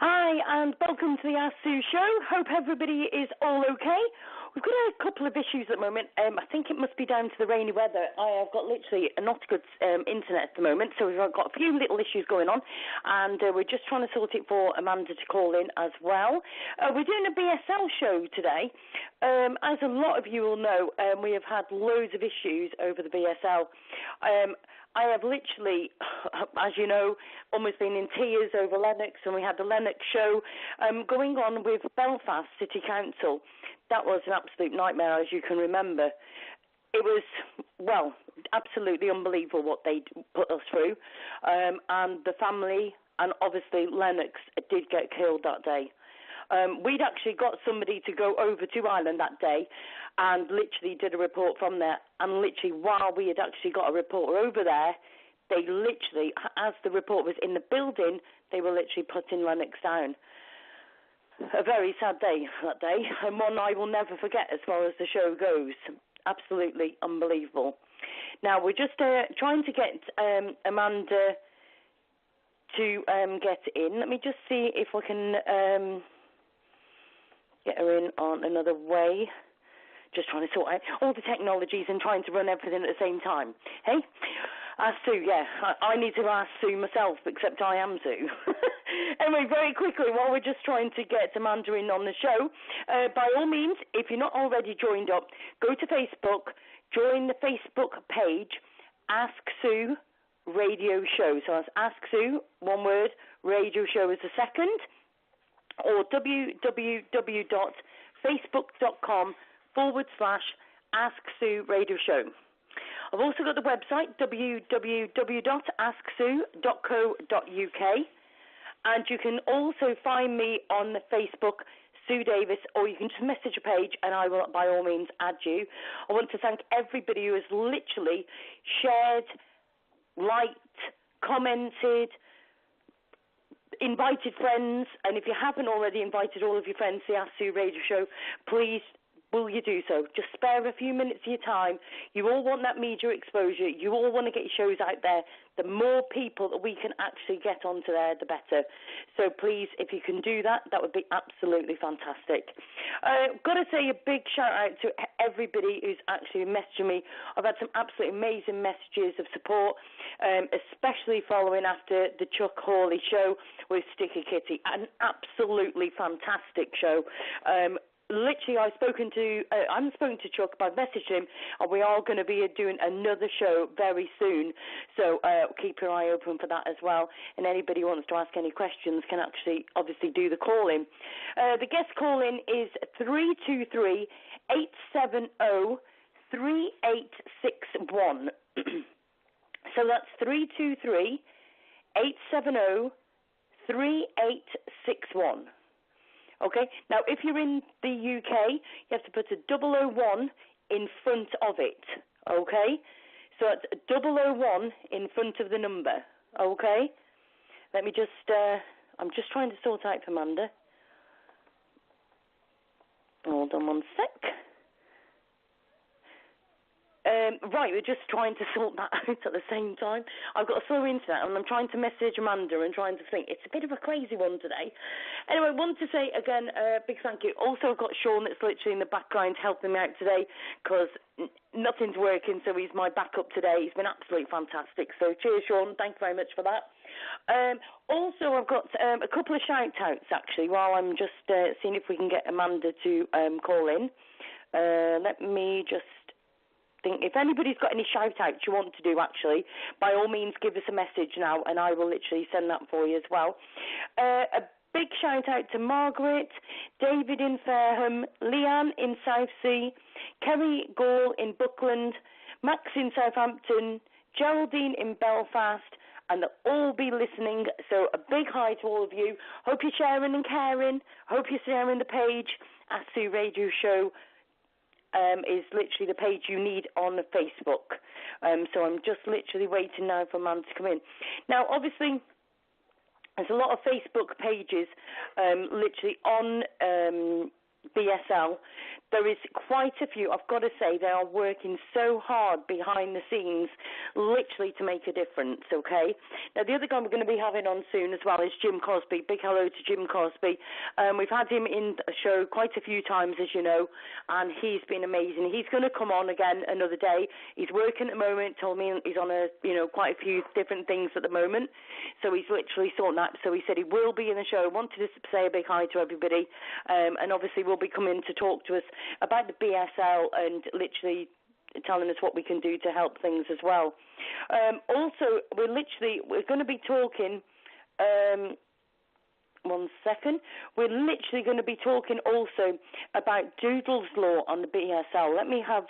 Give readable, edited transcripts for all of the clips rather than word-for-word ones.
Hi, and welcome to the Ask Sue show. Hope everybody is all okay. We've got a couple of issues at the moment. I think it must be down to the rainy weather. I have got literally not good internet at the moment, so we've got a few little issues going on, and we're just trying to sort it for Amanda to call in as well. We're doing a BSL show today. As a lot of you will know, we have had loads of issues over the BSL. I have literally, as you know, almost been in tears over Lennox, and we had the Lennox show going on with Belfast City Council. That was an absolute nightmare, as you can remember. It was, well, absolutely unbelievable what they put us through. And the family and obviously Lennox did get killed that day. We'd actually got somebody to go over to Ireland that day and literally did a report from there. And literally while we had actually got a reporter over there, they literally, as the report was in the building, they were literally putting Lennox down. A very sad day that day, and one I will never forget as far as the show goes. Absolutely unbelievable. Now, we're just trying to get Amanda to get in. Let me just see if we can get her in on another way. Just trying to sort out all the technologies and trying to run everything at the same time. Hey? Ask Sue, yeah. I need to ask Sue myself, except I am Sue. Anyway, very quickly, while we're just trying to get Amanda in on the show, by all means, if you're not already joined up, go to Facebook, join the Facebook page, Ask Sue Radio Show. So that's Ask Sue, one word, Radio Show is the second, or www.facebook.com/Ask Sue Radio Show. I've also got the website, www.asksue.co.uk, and you can also find me on the Facebook, Sue Davis, or you can just message a page and I will by all means add you. I want to thank everybody who has literally shared, liked, commented, invited friends, and if you haven't already invited all of your friends to the Ask Sue Radio Show, please will you do so? Just spare a few minutes of your time. You all want that media exposure. You all want to get your shows out there. The more people that we can actually get onto there, the better. So please, if you can do that, that would be absolutely fantastic. Got to say a big shout out to everybody who's actually messaging me. I've had some absolutely amazing messages of support, especially following after the Chuck Hawley show with Sticky Kitty. An absolutely fantastic show. Literally, I haven't spoken to Chuck, but I've messaged him, and we are going to be doing another show very soon. So keep your eye open for that as well. And anybody who wants to ask any questions can actually, obviously, do the call-in. The guest call-in is 323-870-3861. So that's 323-870-3861. Okay, now if you're in the UK, you have to put a 001 in front of it, okay? So it's 001 in front of the number, okay? Let me just, I'm just trying to sort out for Amanda. Hold on one sec. Right, we're just trying to sort that out at the same time. I've got a slow internet and I'm trying to message Amanda and trying to think. It's a bit of a crazy one today. Anyway, I want to say again, big thank you. Also, I've got Sean that's literally in the background helping me out today because nothing's working, so he's my backup today. He's been absolutely fantastic. So cheers, Sean. Thank you very much for that. Also, I've got a couple of shout-outs, actually, while I'm just seeing if we can get Amanda to call in. Let me just think. If anybody's got any shout-outs you want to do, actually, by all means, give us a message now, and I will literally send that for you as well. A big shout-out to Margaret, David in Fareham, Leanne in Southsea, Kerry Gall in Buckland, Max in Southampton, Geraldine in Belfast, and they'll all be listening. So a big hi to all of you. Hope you're sharing and caring. Hope you're sharing the page. Ask Sue Radio Show is literally the page you need on Facebook. So I'm just literally waiting now for Amanda to come in. Now, obviously, there's a lot of Facebook pages literally on BSL. There is quite a few. I've got to say, they are working so hard behind the scenes, literally to make a difference, okay? Now, the other guy we're going to be having on soon as well is Jim Cosby. Big hello to Jim Cosby. We've had him in a show quite a few times, as you know, and he's been amazing. He's going to come on again another day. He's working at the moment, told me he's on quite a few different things at the moment, so he's literally sorting that. So he said he will be in the show. Wanted to say a big hi to everybody, and obviously will be coming to talk to us about the BSL and literally telling us what we can do to help things as well. Also, we're going to be talking, one second, we're literally going to be talking also about Doodles Law on the BSL. Let me have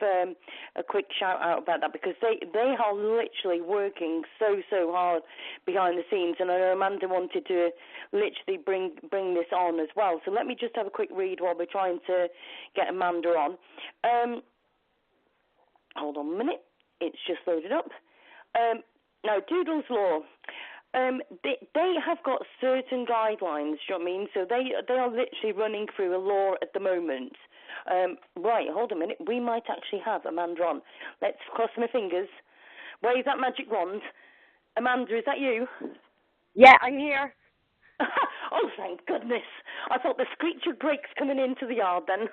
a quick shout out about that, because they are literally working so hard behind the scenes, and I know Amanda wanted to literally bring this on as well. So let me just have a quick read while we're trying to get Amanda on. Hold on a minute. It's just loaded up. Now, Doodles Law. They have got certain guidelines, do you know what I mean? So they are literally running through a law at the moment. Right, hold a minute. We might actually have Amanda on. Let's cross my fingers. Wave that magic wand. Amanda, is that you? Yeah, I'm here. Oh, thank goodness. I thought the screecher brakes coming into the yard then.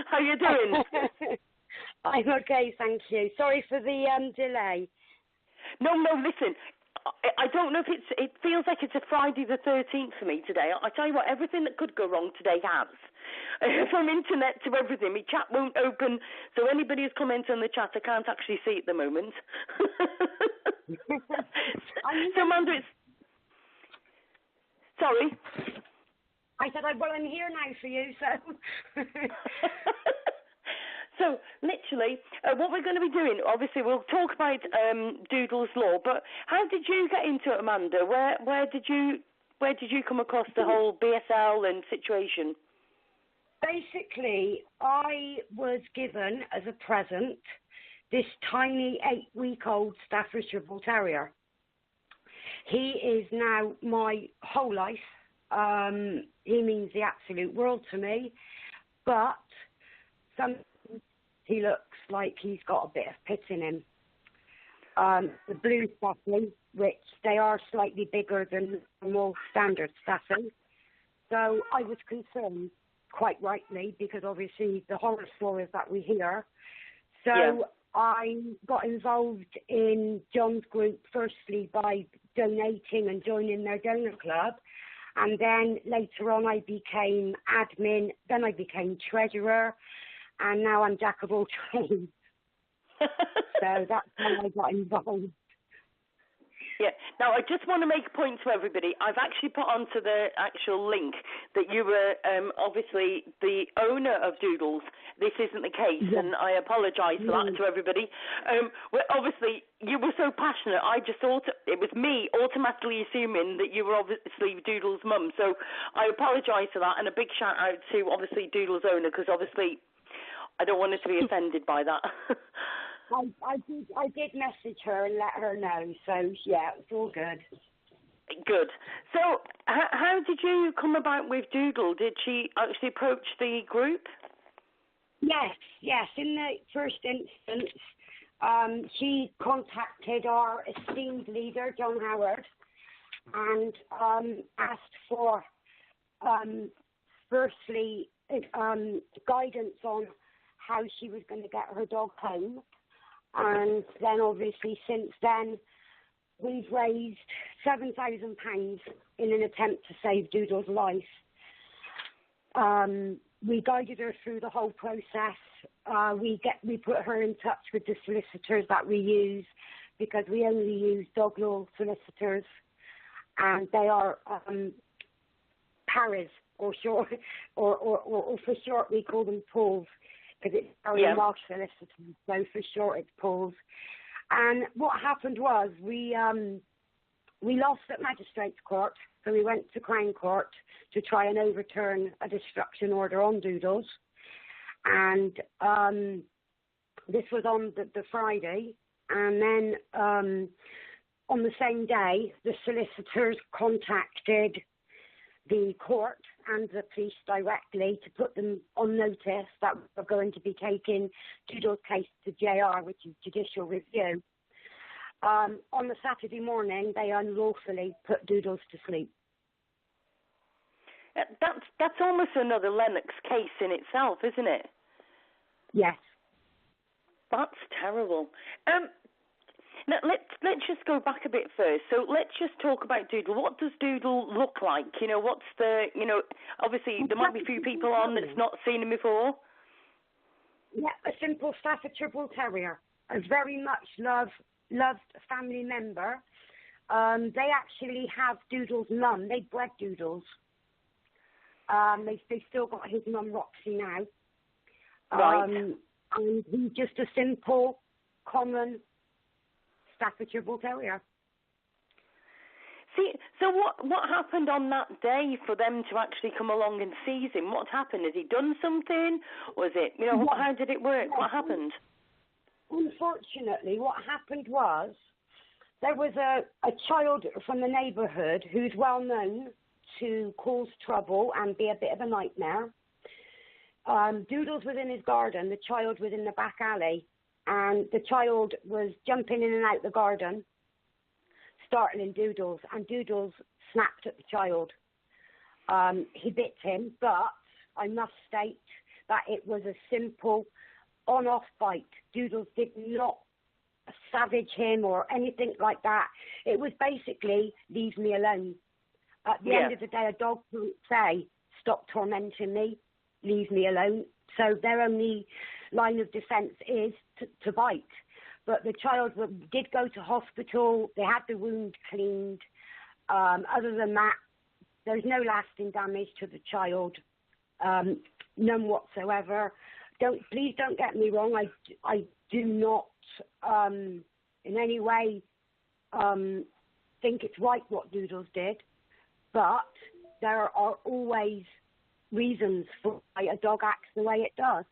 How you doing? I'm okay, thank you. Sorry for the delay. No, listen. I don't know if it feels like it's a Friday the 13th for me today. I tell you what, everything that could go wrong today has. From internet to everything. My chat won't open, so anybody who's commenting on the chat, I can't actually see at the moment. So, Amanda, sorry? I said, well, I'm here now for you, so... So, literally, what we're going to be doing, obviously, we'll talk about Doodles Law, but how did you get into it, Amanda? Where did you come across the whole BSL and situation? Basically, I was given as a present this tiny 8-week-old Staffordshire Bull Terrier. He is now my whole life. He means the absolute world to me, but he looks like he's got a bit of pit in him. The blue Staffy, which they are slightly bigger than normal standard Staffy. So I was concerned, quite rightly, because obviously the horror stories that we hear. So I got involved in John's group, firstly by donating and joining their donor club. And then later on I became admin, then I became treasurer. And now I'm jack of all trades. So that's how I got involved. Yeah. Now, I just want to make a point to everybody. I've actually put onto the actual link that you were obviously the owner of Doodles. This isn't the case, and I apologise for that to everybody. Well, obviously, you were so passionate. I just thought it was me automatically assuming that you were obviously Doodles' mum. So I apologise for that, and a big shout out to obviously Doodles' owner, because obviously I don't want her to be offended by that. I did message her and let her know, so yeah, it's all good. Good. So how did you come about with Doodle? Did she actually approach the group? Yes. In the first instance, she contacted our esteemed leader, John Howard, and asked for, firstly, guidance on how she was going to get her dog home. And then obviously since then we've raised £7,000 in an attempt to save Doodle's life. We guided her through the whole process. We put her in touch with the solicitors that we use, because we only use dog law solicitors, and they are Paris, or for short we call them Pauls, because it's very large solicitors, so for short it's Pauls. And what happened was we lost at Magistrates Court, so we went to Crown Court to try and overturn a destruction order on Doodles. And this was on the Friday. And then on the same day, the solicitors contacted the court and the police directly to put them on notice that we're going to be taking Doodles' case to JR, which is judicial review. On the Saturday morning, they unlawfully put Doodles to sleep. That's almost another Lennox case in itself, isn't it? Yes. That's terrible. Now, let's just go back a bit first. So let's just talk about Doodle. What does Doodle look like? You know, what's the, you know, obviously there might be a few people on that's not seen him before. Yeah, a simple Staffordshire Bull Terrier. A very much loved family member. They actually have Doodle's mum. They bred Doodles. They still got his mum Roxy now. Right. And he's just a simple, common Staffordshire Bull Terrier. See, so what happened on that day for them to actually come along and seize him? What happened? Has he done something? Was it, you know, how did it work? What happened? Unfortunately, what happened was there was a child from the neighbourhood who's well known to cause trouble and be a bit of a nightmare. Doodles was in his garden, the child was in the back alley, and the child was jumping in and out the garden, startling Doodles, and Doodles snapped at the child. He bit him, but I must state that it was a simple on-off bite. Doodles did not savage him or anything like that. It was basically, leave me alone. At the end of the day, a dog can't say, stop tormenting me, leave me alone. So their only line of defence is to bite. But the child did go to hospital. They had the wound cleaned. Other than that, there's no lasting damage to the child, none whatsoever. Please don't get me wrong. I do not in any way think it's right what Doodles did. But there are always reasons for why a dog acts the way it does.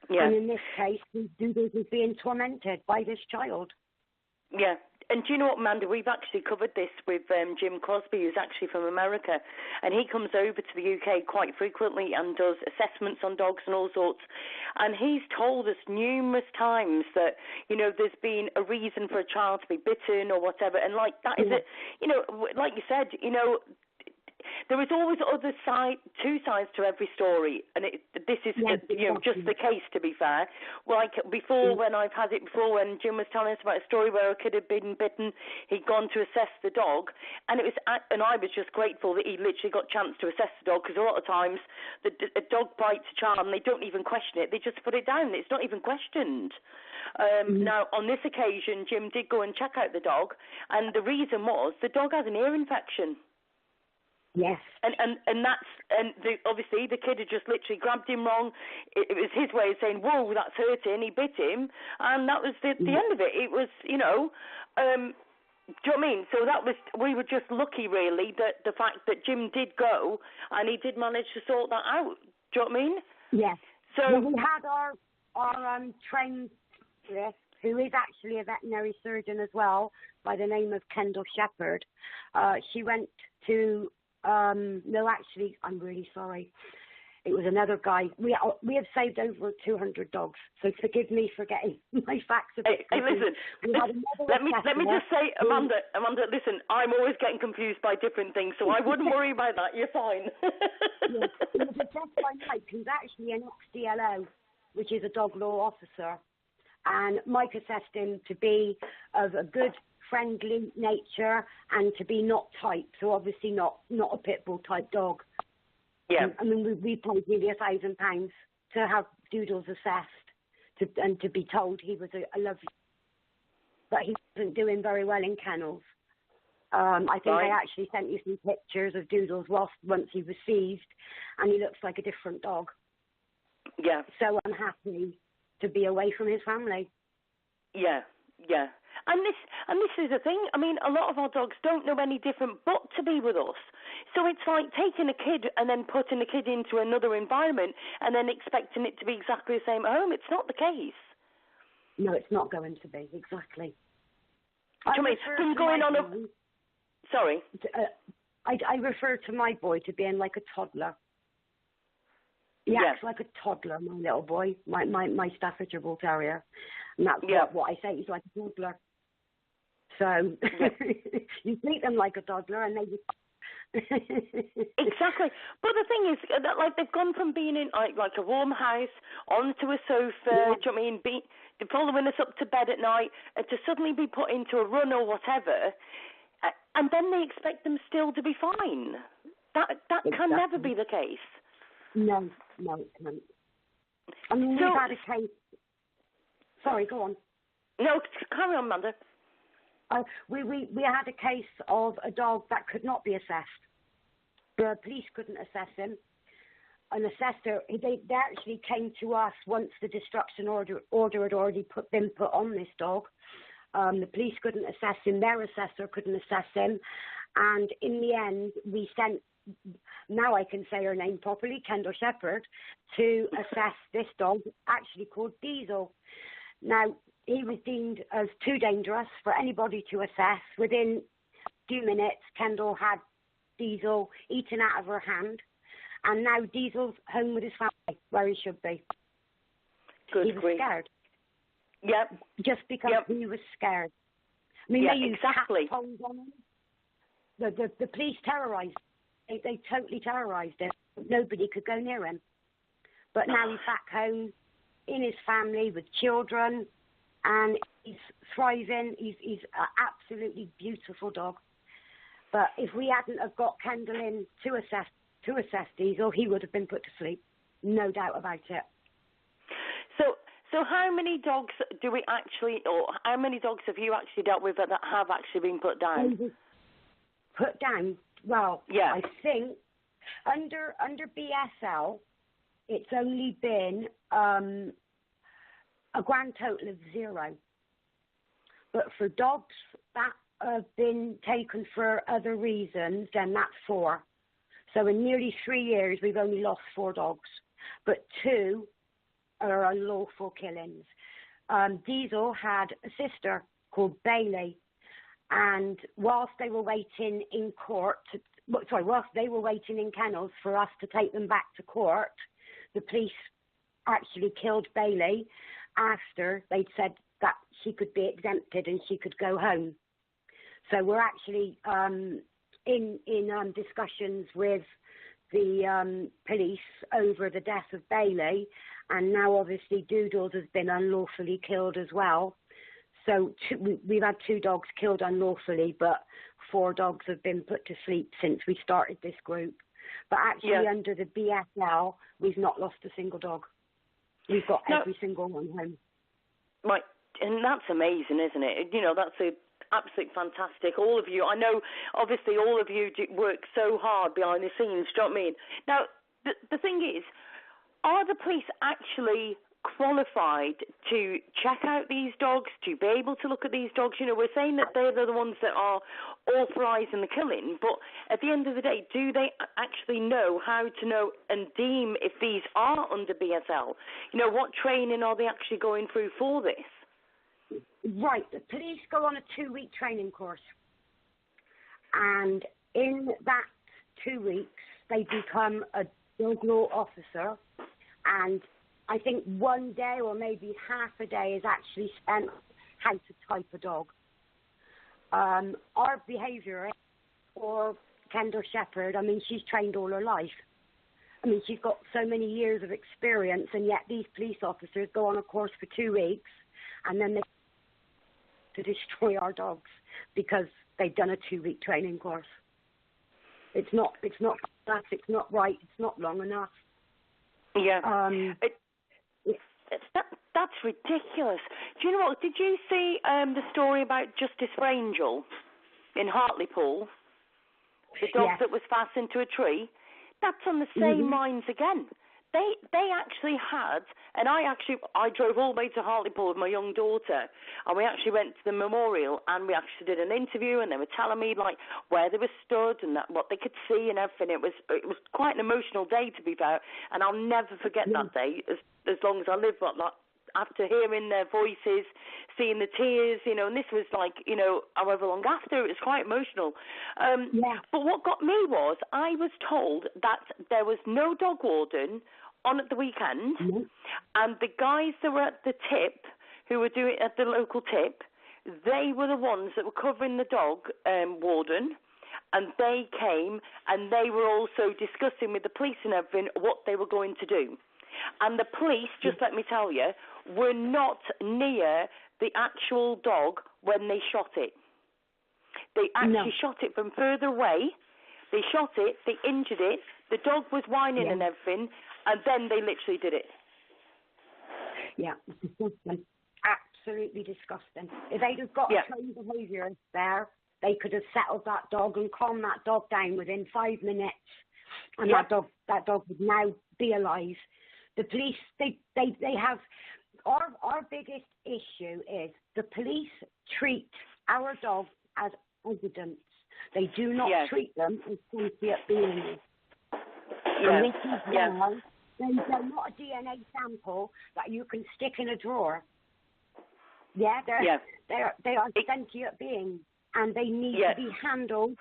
Yeah. And in this case, Doodles is being tormented by this child. Yeah. And do you know what, Amanda? We've actually covered this with Jim Crosby, who's actually from America. And he comes over to the UK quite frequently and does assessments on dogs and all sorts. And he's told us numerous times that, you know, there's been a reason for a child to be bitten or whatever. And, like, that is, you know, like you said, you know, there is always two sides to every story, and this is you know, just the case, to be fair. Like before, when I've had it before, when Jim was telling us about a story where a kid had been bitten, he'd gone to assess the dog, and I was just grateful that he literally got a chance to assess the dog, because a lot of times a dog bites a child and they don't even question it; they just put it down. It's not even questioned. Now, on this occasion, Jim did go and check out the dog, and the reason was the dog has an ear infection. Yes. Obviously the kid had just literally grabbed him wrong. It was his way of saying, whoa, that's hurting. He bit him, and that was the end of it. It was, you know, do you know what I mean? So we were just lucky, really, that the fact that Jim did go and he did manage to sort that out. Do you know what I mean? Yes. So we had our trained who is actually a veterinary surgeon as well, by the name of Kendall Shepherd. She went to no, actually, I'm really sorry. It was another guy. We have saved over 200 dogs, so forgive me for getting my facts a bit confused. Hey, listen. Let me just say, Amanda, listen, I'm always getting confused by different things, so I wouldn't worry about that. You're fine. Yes, it was a dog by Mike, who's actually an ex-DLO, which is a dog law officer, and Mike assessed him to be of a good, friendly nature and to be not type, so obviously not a pit bull type dog. Yeah. I mean, we paid nearly £1,000 to have Doodles assessed and to be told he was a lovely, but he wasn't doing very well in kennels. I think I actually sent you some pictures of Doodles once he was seized, and he looks like a different dog. Yeah. So unhappy to be away from his family. Yeah, yeah. And this is the thing. I mean, a lot of our dogs don't know any different but to be with us. So it's like taking a kid and then putting the kid into another environment and then expecting it to be exactly the same at home. It's not the case. No, it's not going to be, exactly. From going on a... Sorry. I refer to my boy to being like a toddler. He acts like a toddler, my little boy, my Staffordshire Bull Terrier. And that's what I say, he's like a toddler. So you treat them like a toddler and they just... Exactly. But the thing is, that, like, they've gone from being in like a warm house onto a sofa, do you know what I mean, following us up to bed at night, and to suddenly be put into a run or whatever, and then they expect them still to be fine. That can never be the case. No, it can't. I mean, we've had a case... Sorry, go on. No, carry on, Amanda. We had a case of a dog that could not be assessed. The police couldn't assess him. An assessor, they actually came to us once the destruction order had already been put on this dog. The police couldn't assess him. Their assessor couldn't assess him. And in the end, we sent, now I can say her name properly, Kendall Shepherd, to assess this dog, actually called Diesel. Now, he was deemed as too dangerous for anybody to assess. Within a few minutes, Kendall had Diesel eaten out of her hand, and now Diesel's home with his family, where he should be. Good he was grief. Scared. Yep. Just because he was scared. I mean, they used cat tones on him. The police terrorised him. They totally terrorised him. Nobody could go near him. But now he's back home in his family with children, and he's thriving. He's an absolutely beautiful dog. But if we hadn't have got Kendall in to assess Diesel, he would have been put to sleep. No doubt about it. So how many dogs do we actually, or how many dogs have you actually dealt with that have actually been put down? Put down? Well, I think under BSL, it's only been a grand total of 0. But for dogs that have been taken for other reasons, then that's 4. So in nearly 3 years, we've only lost 4 dogs. But 2 are unlawful killings. Diesel had a sister called Bailey, and whilst they were waiting in court, whilst they were waiting in kennels for us to take them back to court, the police actually killed Bailey after they'd said that she could be exempted and she could go home. So we're actually in discussions with the police over the death of Bailey, and now obviously Doodles has been unlawfully killed as well. So we've had 2 dogs killed unlawfully, but 4 dogs have been put to sleep since we started this group. But actually under the BSL, we've not lost a single dog. We've got every single one home. Right, and that's amazing, isn't it? You know, that's absolutely fantastic. All of you, I know, obviously, all of you work so hard behind the scenes. Do you know what I mean? Now, the thing is, are the police actually qualified to check out these dogs, to be able to look at these dogs? You know, we're saying that they're the ones that are authorising the killing, but at the end of the day, do they actually know how to know and deem if these are under BSL? You know, what training are they actually going through for this? Right, the police go on a 2-week training course, and in that 2 weeks, they become a dog law officer, and I think 1 day or maybe half a day is actually spent how to type a dog. Our behaviourist, or Kendall Shepherd, I mean, she's trained all her life. I mean, she's got so many years of experience, and yet these police officers go on a course for 2 weeks, and then they to destroy our dogs because they've done a 2-week training course. It's not right, it's not long enough. Yeah. That's ridiculous. Do you know what? Did you see the story about Justice for Angel in Hartlepool? The dog that was fastened to a tree? That's on the same lines again. They actually had, and I drove all the way to Hartlepool with my young daughter, and we actually went to the memorial, and we actually did an interview, and they were telling me like where they were stood and what they could see and everything. It was quite an emotional day, to be fair, and I'll never forget that day as long as I live. Like, after hearing their voices, seeing the tears, and this was like, however long after, it was quite emotional. But what got me was I was told that there was no dog warden on at the weekend, and the guys that were at the tip, who were doing it at the local tip, they were the ones that were covering the dog warden, and they came and they were also discussing with the police and everything what they were going to do. And the police, just let me tell you, were not near the actual dog when they shot it. They actually shot it from further away. They shot it, they injured it, the dog was whining and everything, and then they literally did it. Yeah, disgusting. Absolutely disgusting. If they'd have got a trained behaviourist there, they could have settled that dog and calmed that dog down within 5 minutes, and that dog would now be alive. The police, they have, our biggest issue is the police treat our dogs as evidence. They do not treat them as sentient beings. And this is why they're not a DNA sample that you can stick in a drawer. They are sentient beings, and they need to be handled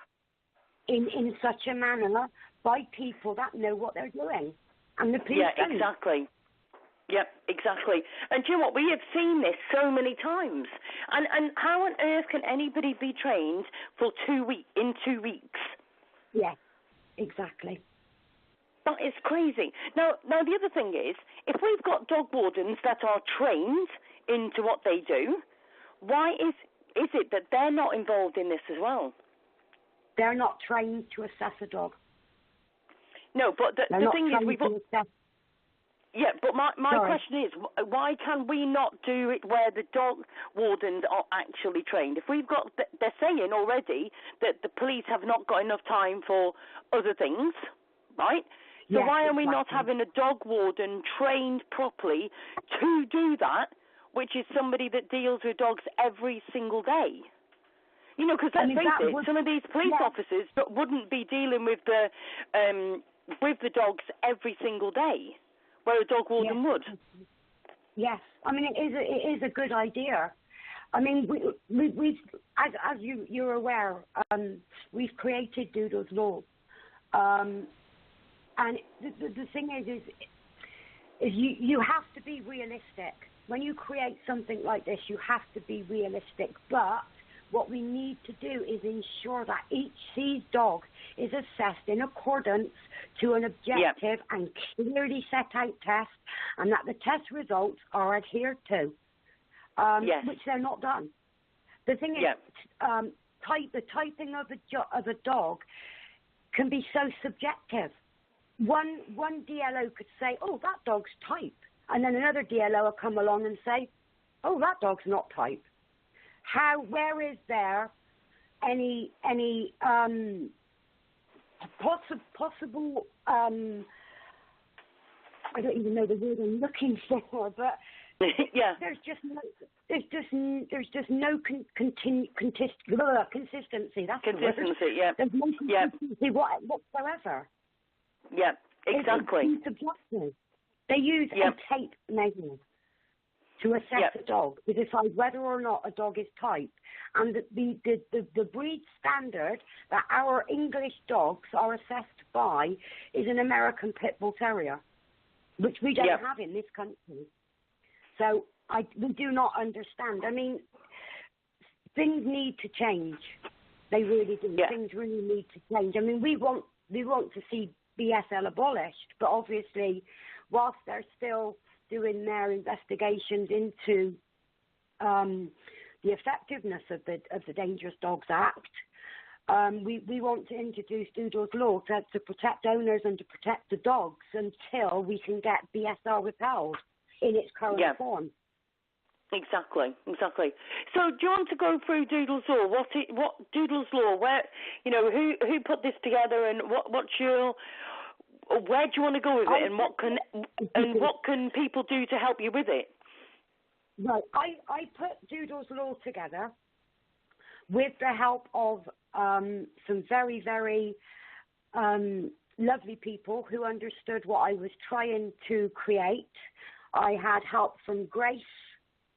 in such a manner by people that know what they're doing. And the police don't. Exactly. Yep, exactly. And do you know what? We have seen this so many times. And how on earth can anybody be trained for 2 weeks? Yes, exactly. That is crazy. Now the other thing is, if we've got dog wardens that are trained into what they do, why is it that they're not involved in this as well? They're not trained to assess a dog. No, but the thing is, but my question is, why can we not do it where the dog wardens are actually trained? If we've got, they're saying already that the police have not got enough time for other things, right? So why are we not having a dog warden trained properly to do that, which is somebody that deals with dogs every single day? Because let's face it, some of these police officers wouldn't be dealing with the dogs every single day, where a dog warden would. Yes, I mean it is a good idea. I mean we've as you're aware, we've created Doodles Law, and the thing is you have to be realistic when you create something like this. You have to be realistic, but what we need to do is ensure that each seized dog is assessed in accordance to an objective and clearly set out test, and that the test results are adhered to, which they're not done. The thing is, the typing of a dog can be so subjective. One DLO could say, "Oh, that dog's type," and then another DLO will come along and say, "Oh, that dog's not type." Where is there any possible I don't even know the word I'm looking for, but there's just no consistency. That's consistency. There's no consistency whatsoever. Yeah, exactly. It's subjective. They use a tape measure to assess a dog, to decide whether or not a dog is type. And the breed standard that our English dogs are assessed by is an American Pit Bull Terrier, which we don't have in this country. So we do not understand. I mean, things need to change. They really do. Things really need to change. I mean, we want to see BSL abolished, but obviously, whilst they're still doing their investigations into the effectiveness of the Dangerous Dogs Act, we want to introduce Doodles Law to protect owners and to protect the dogs until we can get BSL repelled in its current form. Exactly. So do you want to go through Doodles Law? What Doodles Law? Where who put this together, and where do you want to go with it, and what can people do to help you with it? Right, I put Doodles Law together with the help of some very, very lovely people who understood what I was trying to create. I had help from Grace,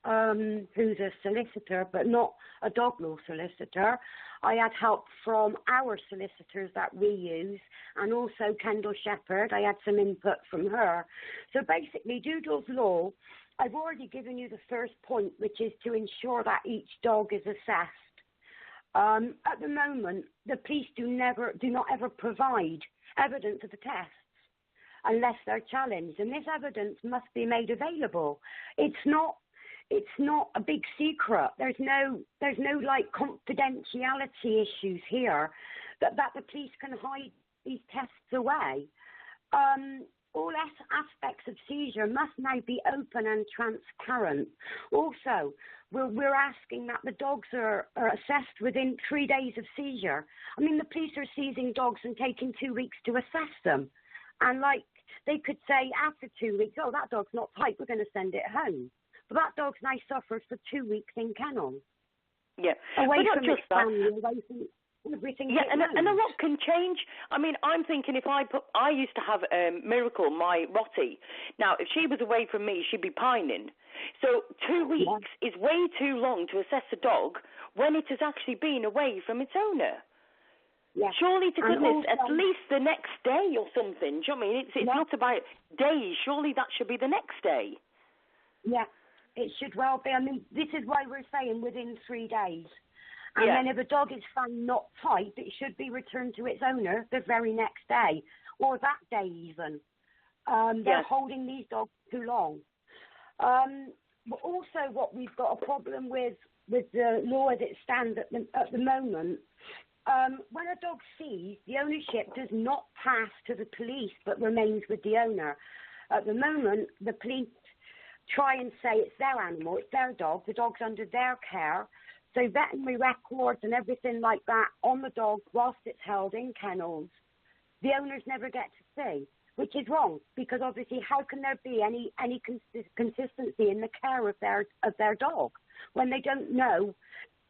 who's a solicitor, but not a dog law solicitor. I had help from our solicitors that we use, and also Kendall Shepherd. I had some input from her. So basically, Doodles Law, I've already given you the first point, which is to ensure that each dog is assessed. At the moment, the police do not ever provide evidence of the tests unless they're challenged, and this evidence must be made available. It's not a big secret. There's no like confidentiality issues here that the police can hide these tests away. All aspects of seizure must now be open and transparent. Also, we're asking that the dogs are assessed within 3 days of seizure. I mean, the police are seizing dogs and taking 2 weeks to assess them. And like, they could say after 2 weeks, oh, that dog's not tight, we're going to send it home. But that dog's now suffered for 2 weeks in kennel. Yeah. Away but from its family, away from everything. Yeah, and a lot can change. I mean, I'm thinking I used to have Miracle, my Rottie. Now, if she was away from me, she'd be pining. So 2 weeks is way too long to assess a dog when it has actually been away from its owner. Yeah. Surely to goodness, at least the next day or something. Do you know what I mean? It's not about days. Surely that should be the next day. Yeah, it should well be. I mean, this is why we're saying within 3 days. And then if a dog is found not tight, it should be returned to its owner the very next day, or that day even. They're holding these dogs too long. But also what we've got a problem with the law as it stands at the moment, when a dog's seized, the ownership does not pass to the police but remains with the owner. At the moment, the police try and say it's their animal, it's their dog, the dog's under their care. So veterinary records and everything like that on the dog whilst it's held in kennels, the owners never get to see, which is wrong, because obviously how can there be any consistency in the care of their dog when they don't know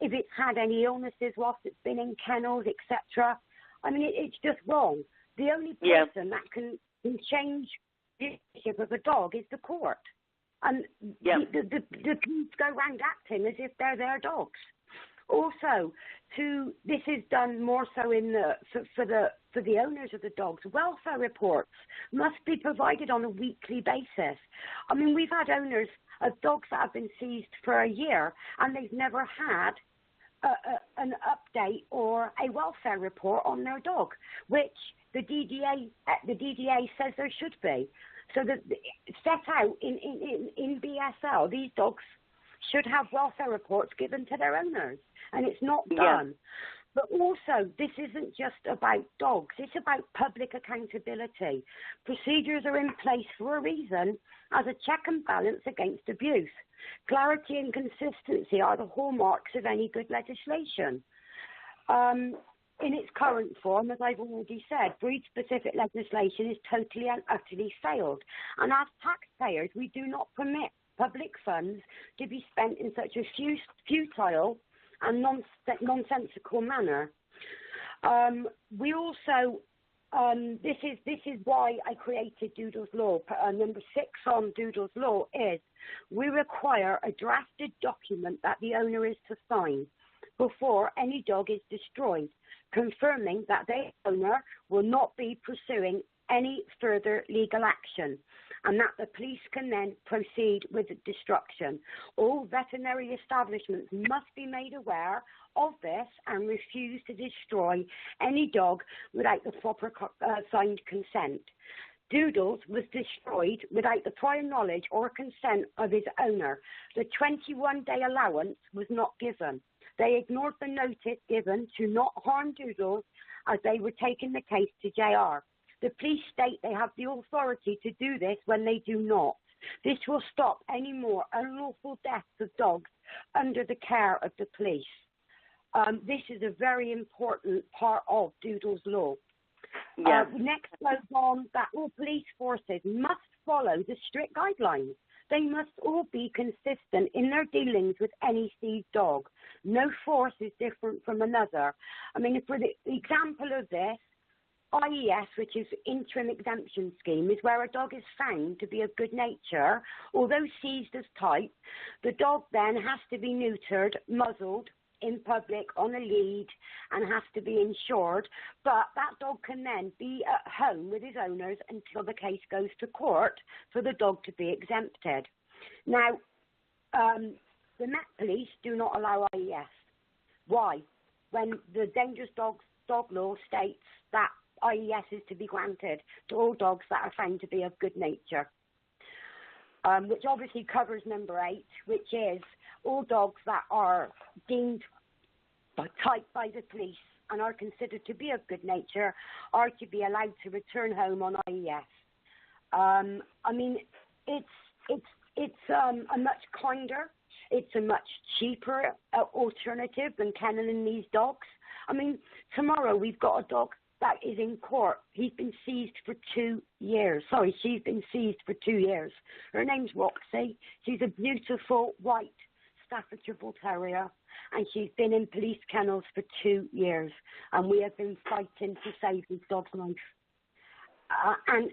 if it's had any illnesses whilst it's been in kennels, etc. I mean, it's just wrong. The only person that can change the ownership of a dog is the court. And the police go around acting as if they're their dogs. Also, this is done more so for the owners of the dogs. Welfare reports must be provided on a weekly basis. I mean, we've had owners of dogs that have been seized for a year and they've never had an update or a welfare report on their dog, which the DDA says there should be. So that set out in BSL, these dogs should have welfare reports given to their owners, and it's not done. But also, this isn't just about dogs. It's about public accountability. Procedures are in place for a reason as a check and balance against abuse. Clarity and consistency are the hallmarks of any good legislation. In its current form, as I've already said, breed-specific legislation is totally and utterly failed. And as taxpayers, we do not permit public funds to be spent in such a futile and nonsensical manner. We also, this is why I created Doodles Law. Number 6 on Doodles Law is we require a drafted document that the owner is to sign before any dog is destroyed, confirming that the owner will not be pursuing any further legal action and that the police can then proceed with the destruction. All veterinary establishments must be made aware of this and refuse to destroy any dog without the proper signed consent. Doodles was destroyed without the prior knowledge or consent of his owner. The 21-day allowance was not given. They ignored the notice given to not harm Doodles as they were taking the case to JR. The police state they have the authority to do this when they do not. This will stop any more unlawful deaths of dogs under the care of the police. This is a very important part of Doodles Law. Next goes on that all police forces must follow the strict guidelines. They must all be consistent in their dealings with any seized dog. No force is different from another. I mean, for the example of this, IES, which is Interim Exemption Scheme, is where a dog is found to be of good nature, although seized as type. The dog then has to be neutered, muzzled, in public, on a lead, and has to be insured. But that dog can then be at home with his owners until the case goes to court for the dog to be exempted. Now, the Met Police do not allow IES. Why? When the Dangerous Dogs Dog Law states that IES is to be granted to all dogs that are found to be of good nature, which obviously covers number 8, which is all dogs that are deemed type by the police and are considered to be of good nature are to be allowed to return home on IES. I mean, it's a much kinder, it's a much cheaper alternative than kenneling these dogs. I mean, tomorrow we've got a dog that is in court. He's been seized for 2 years. Sorry, she's been seized for 2 years. Her name's Roxy. She's a beautiful white Staffordshire Bull Terrier, and she's been in police kennels for 2 years, and we have been fighting to save this dog's life. And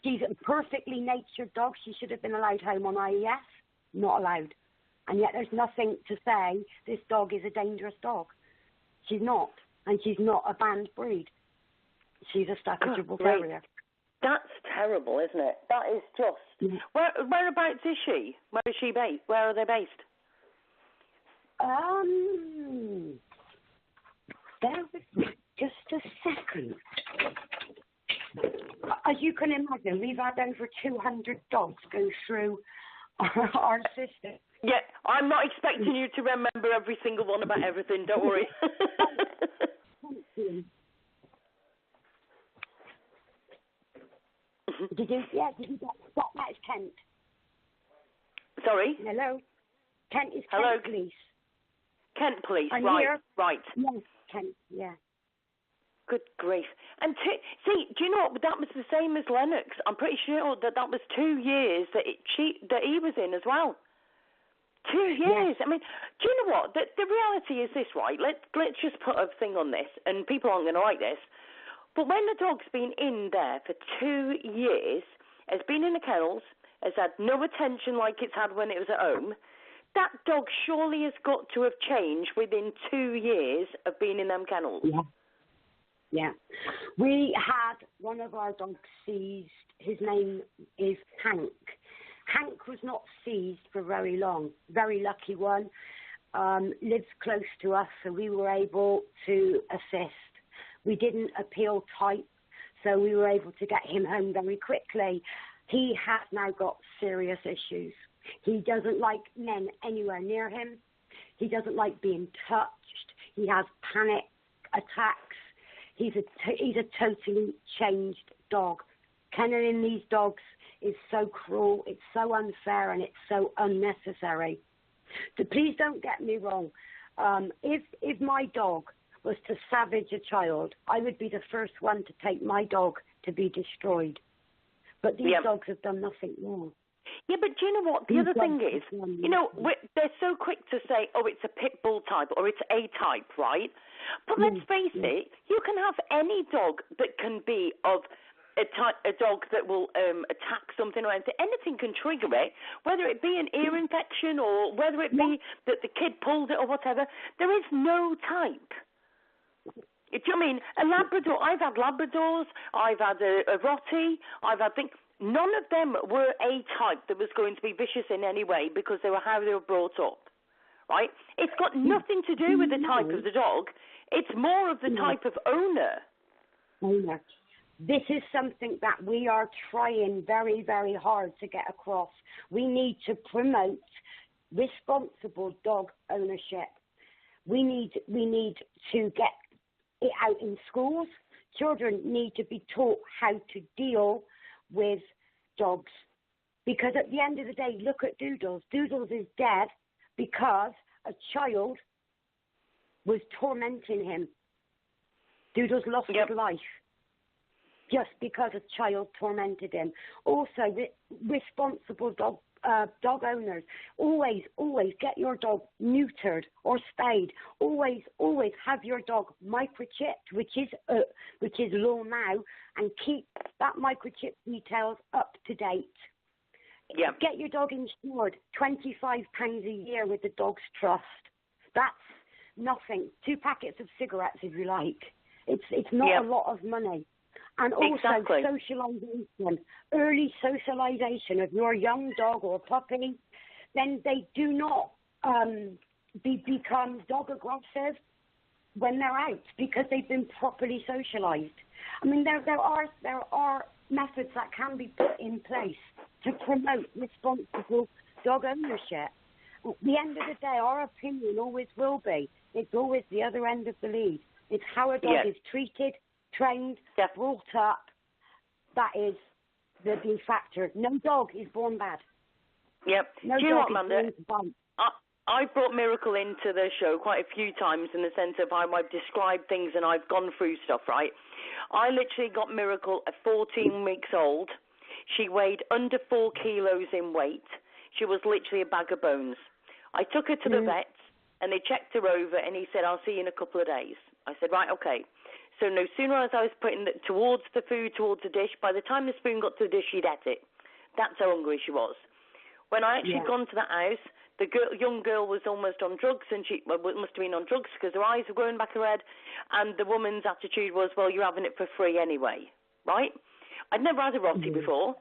she's a perfectly natured dog. She should have been allowed home on IES. Not allowed. And yet there's nothing to say this dog is a dangerous dog. She's not. And she's not a banned breed. She's a Staffordshire Bull Terrier. That's terrible, isn't it? That is just... Whereabouts is she? Where is she based? Where are they based? Bear with me just a second. As you can imagine, we've had over 200 dogs go through our system. Yeah, I'm not expecting you to remember every single one about everything, don't worry. Did you get that is Kent. Sorry? Hello? Kent is Hello? Kent Police. Kent Police, I'm right, here. right. Yes, Kent, yeah. Good grief. And see, do you know what? That was the same as Lennox. I'm pretty sure that was 2 years that he was in as well. 2 years. Yeah. I mean, do you know what? The reality is this, right? Let's just put a thing on this, and people aren't going to like this. But when the dog's been in there for 2 years, has been in the kennels, has had no attention like it's had when it was at home, that dog surely has got to have changed within 2 years of being in them kennels. Yeah. Yeah. We had one of our dogs seized. His name is Hank. Hank was not seized for very long. Very lucky one. Lives close to us, so we were able to assist. We didn't appeal type, so we were able to get him home very quickly. He has now got serious issues. He doesn't like men anywhere near him. He doesn't like being touched. He has panic attacks. He's a totally changed dog. Kenneling these dogs is so cruel, it's so unfair, and it's so unnecessary. So please don't get me wrong. If my dog was to savage a child, I would be the first one to take my dog to be destroyed. But these dogs have done nothing wrong. Yeah, but do you know what? The other thing is, you know, they're so quick to say, oh, it's a pit bull type or it's A type, right? But let's face it, you can have any dog that can be of a dog that will attack something or anything. Anything can trigger it, whether it be an ear infection or whether it be that the kid pulled it or whatever. There is no type. Do you know what I mean? A Labrador, I've had Labradors, I've had a Rottie, I've had things. None of them were a type that was going to be vicious in any way because they were how they were brought up, right? It's got nothing to do with the type of the dog. It's more of the type of owner. Owner. This is something that we are trying very, very hard to get across. We need to promote responsible dog ownership. We need to get it out in schools. Children need to be taught how to deal with dogs. Because at the end of the day, look at Doodles. Doodles is dead because a child was tormenting him. Doodles lost his life just because a child tormented him. Also, responsible dog dog owners, always get your dog neutered or spayed. Always have your dog microchipped, which is law now, and keep that microchip details up to date. Yeah. Get your dog insured, £25 a year with the Dog's Trust. That's nothing. 2 packets of cigarettes, if you like. It's not a lot of money. And also socialisation, early socialisation of your young dog or puppy. Then they do not become dog aggressive when they're out because they've been properly socialised. I mean, there are methods that can be put in place to promote responsible dog ownership. At the end of the day, our opinion always will be. It's always the other end of the lead. It's how a dog is treated, trained, brought up. That is the factor. No dog is born bad. Yep. No Do you know dog what, Amanda? is born bad. I brought Miracle into the show quite a few times in the sense of how I've described things and I've gone through stuff, right? I literally got Miracle at 14 weeks old. She weighed under 4 kilos in weight. She was literally a bag of bones. I took her to the vet and they checked her over and he said, I'll see you in a couple of days. I said, right, okay. So no sooner as I was putting it towards the food, towards the dish, by the time the spoon got to the dish, she'd ate it. That's how hungry she was. When I actually gone to the house, the young girl was almost on drugs, and she must have been on drugs because her eyes were going back her head, and the woman's attitude was, well, you're having it for free anyway, right? I'd never had a rotty before.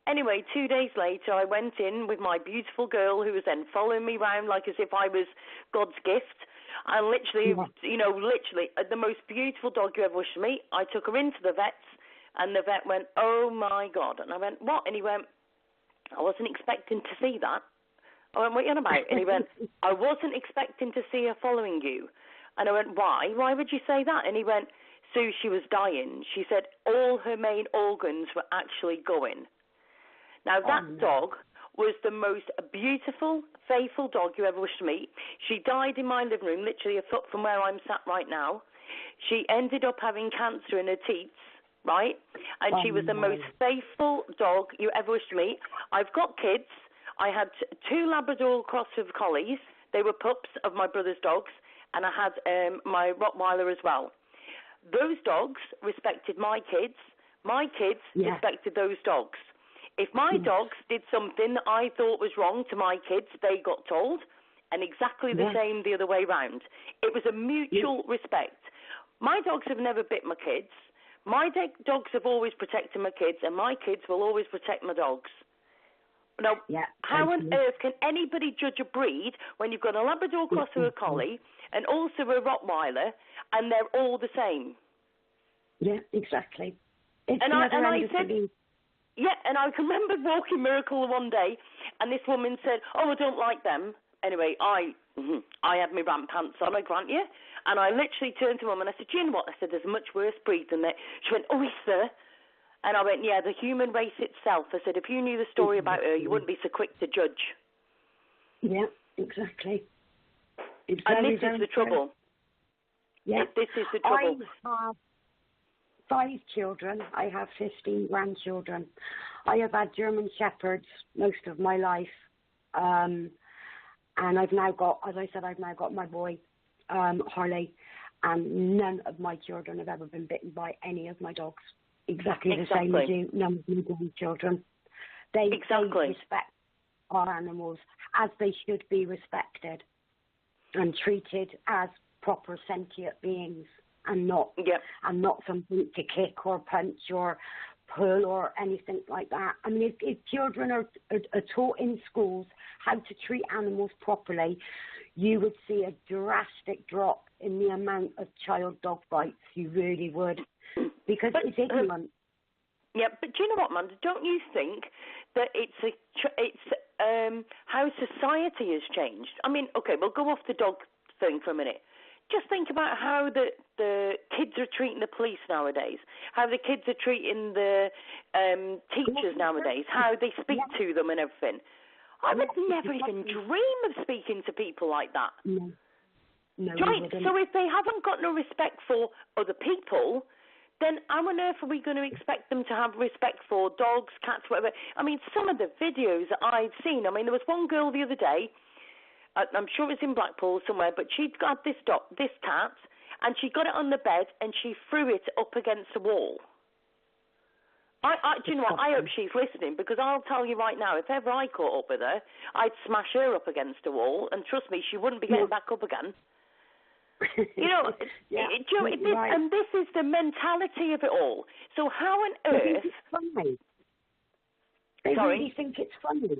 Anyway, 2 days later, I went in with my beautiful girl who was then following me around like as if I was God's gift. And literally, literally, the most beautiful dog you ever wish to meet. I took her into the vets, and the vet went, oh, my God. And I went, what? And he went, I wasn't expecting to see that. I went, what are you on about? And he went, I wasn't expecting to see her following you. And I went, why? Why would you say that? And he went, Sue, she was dying. She said all her main organs were actually going. Now, that dog was the most beautiful, faithful dog you ever wish to meet. She died in my living room, literally a foot from where I'm sat right now. She ended up having cancer in her teats, right? And she was the most faithful dog you ever wish to meet. I've got kids. I had 2 Labrador Crosser Collies. They were pups of my brother's dogs. And I had my Rottweiler as well. Those dogs respected my kids. My kids respected those dogs. If my dogs did something that I thought was wrong to my kids, they got told, and exactly the same the other way round. It was a mutual respect. My dogs have never bit my kids. My dogs have always protected my kids, and my kids will always protect my dogs. Now, how on earth can anybody judge a breed when you've got a Labrador Crosser, a Collie, and also a Rottweiler, and they're all the same? Yeah, exactly. And I said... Yeah, and I can remember walking Miracle one day, and this woman said, oh, I don't like them. Anyway, I had my ramp pants on, I grant you, and I literally turned to Mum and I said, do you know what? I said, there's a much worse breed than that. She went, oh, is there? And I went, yeah, the human race itself. I said, if you knew the story about her, you wouldn't be so quick to judge. Yeah, exactly. It's and this is the trouble. Yeah. This is the trouble. I have 5 children. I have 15 grandchildren. I have had German Shepherds most of my life. And I've now got, as I said, my boy, Harley, and none of my children have ever been bitten by any of my dogs. Exactly the same as you, none of my grandchildren. They respect our animals as they should be respected and treated as proper sentient beings. And not something to kick or punch or pull or anything like that. I mean, if children are taught in schools how to treat animals properly, you would see a drastic drop in the amount of child dog bites. You really would, because it's ignorant. Yeah, but do you know what, Amanda? Don't you think that it's how society has changed? I mean, okay, we'll go off the dog thing for a minute. Just think about how the kids are treating the police nowadays, how the kids are treating the teachers nowadays, how they speak to them and everything. I would never even dream of speaking to people like that. No. Right? So if they haven't got no respect for other people, then how on earth are we going to expect them to have respect for dogs, cats, whatever? I mean, some of the videos that I've seen, I mean, there was one girl the other day, I'm sure it was in Blackpool somewhere, but she'd got this cat, and she got it on the bed, and she threw it up against the wall. Do you know what? I hope she's listening, because I'll tell you right now, if ever I caught up with her, I'd smash her up against a wall, and trust me, she wouldn't be getting back up again. You know, right. And this is the mentality of it all. So how on earth? They really think it's funny.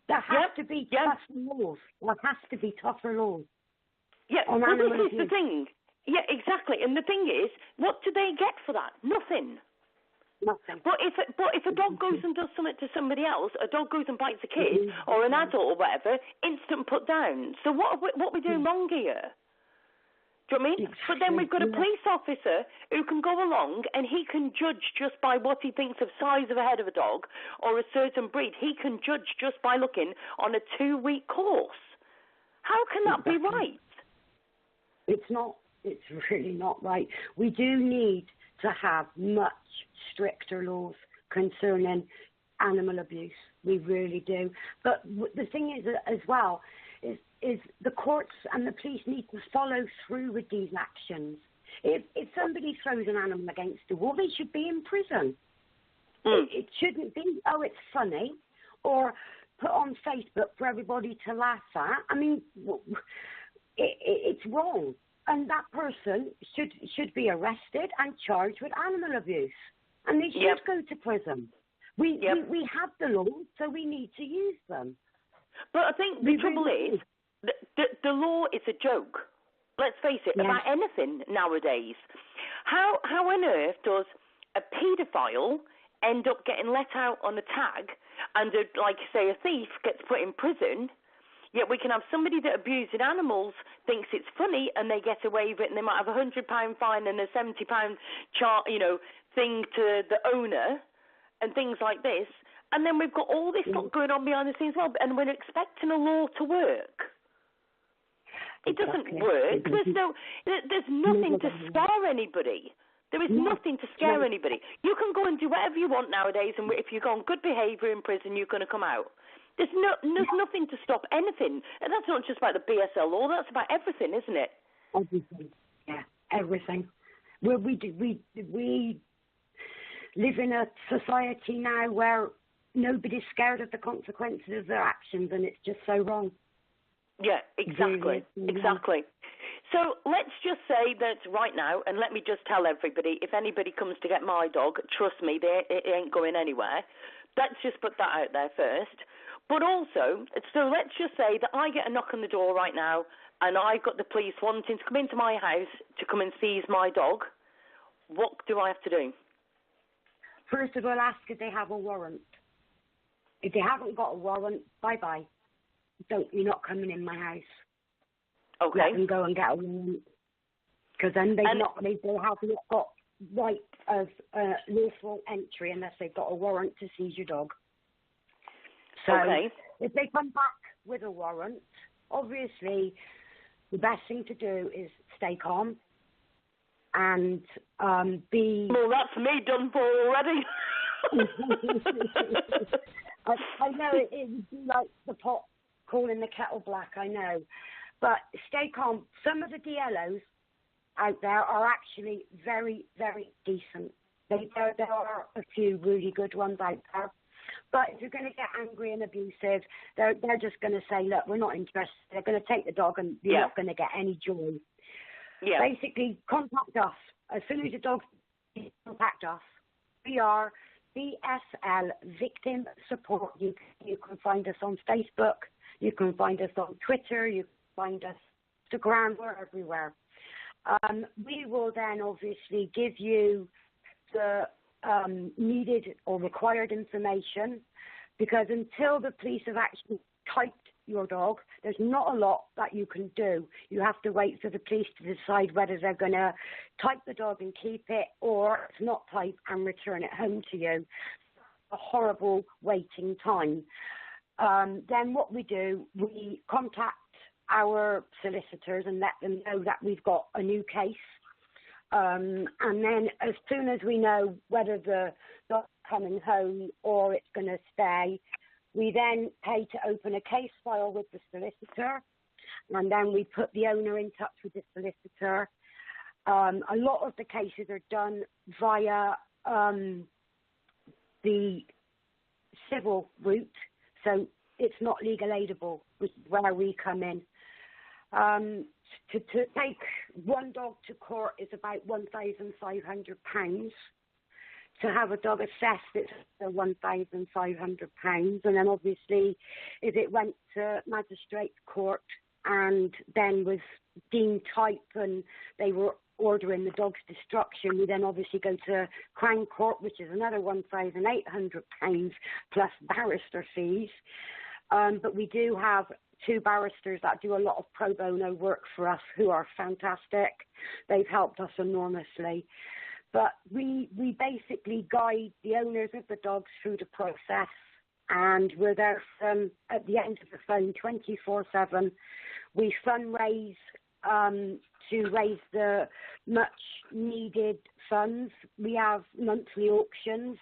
There has to be tougher laws. There has to be tougher laws. Yeah, well, this is the thing. Yeah, exactly. And the thing is, what do they get for that? Nothing. Nothing. But if a dog goes and does something to somebody else, a dog goes and bites a kid or an adult or whatever, instant put down. So what are we doing wrong here? Do you know what I mean? But then we've got a police officer who can go along and he can judge just by what he thinks of size of a head of a dog or a certain breed. He can judge just by looking on a 2-week course. How can that be right? It's not. It's really not right. We do need to have much stricter laws concerning animal abuse. We really do. But the thing is, as well, is the courts and the police need to follow through with these actions. If somebody throws an animal against a wall, they should be in prison. It shouldn't be, oh, it's funny, or put on Facebook for everybody to laugh at. I mean, it's wrong. And that person should be arrested and charged with animal abuse. And they should go to prison. We have the laws, so we need to use them. But I think the trouble is, the law is a joke. Let's face it, about anything nowadays. How on earth does a paedophile end up getting let out on a tag and, like, say, a thief gets put in prison, yet we can have somebody that abuses animals, thinks it's funny, and they get away with it, and they might have a £100 fine and a £70 thing to the owner and things like this. And then we've got all this stuff going on behind the scenes as well, and we're expecting a law to work. It doesn't work. There's nothing to scare anybody. There is nothing to scare anybody. You can go and do whatever you want nowadays, and if you go on good behaviour in prison, you're going to come out. There's nothing to stop anything. And that's not just about the BSL law, that's about everything, isn't it? Everything. Yeah, everything. Well, we live in a society now where nobody's scared of the consequences of their actions, and it's just so wrong. Yeah, exactly. Exactly. So let's just say that right now, and let me just tell everybody, if anybody comes to get my dog, trust me, it ain't going anywhere. Let's just put that out there first. But also, so let's just say that I get a knock on the door right now, and I've got the police wanting to come into my house to come and seize my dog. What do I have to do? First of all, ask if they have a warrant. If they haven't got a warrant, bye-bye. You're not coming in my house. Okay. Let them go and get a warrant. Because then they haven't got right of lawful entry unless they've got a warrant to seize your dog. So if they come back with a warrant, obviously the best thing to do is stay calm and be... Well, that's me done for already. I know it would be like the pot calling the kettle black, I know. But stay calm. Some of the DLOs out there are actually very, very decent. There are a few really good ones out there. But if you're going to get angry and abusive, they're just going to say, look, we're not interested. They're going to take the dog and you're not going to get any joy. Yeah. Basically, contact us. As soon as your dog contact us, we are BSL Victim Support. You can find us on Facebook. You can find us on Twitter. You can find us on Instagram. We're everywhere. We will then obviously give you the needed or required information, because until the police have actually typed your dog, there's not a lot that you can do. You have to wait for the police to decide whether they're going to type the dog and keep it, or it's not type and return it home to you. A horrible waiting time. Then what we do, we contact our solicitors and let them know that we've got a new case. And then as soon as we know whether the dog's coming home or it's going to stay, we then pay to open a case file with the solicitor, and then we put the owner in touch with the solicitor. A lot of the cases are done via the civil route, so it's not legal aidable, which is where we come in. To take one dog to court is about £1,500. To have a dog assessed, it's £1,500. And then obviously, if it went to magistrate's court and then was deemed type and they were ordering the dog's destruction, we then obviously go to Crown Court, which is another £1,800 plus barrister fees. But we do have 2 barristers that do a lot of pro bono work for us who are fantastic. They've helped us enormously. But we basically guide the owners of the dogs through the process, and we're there at the end of the phone 24/7. We fundraise to raise the much-needed funds. We have monthly auctions.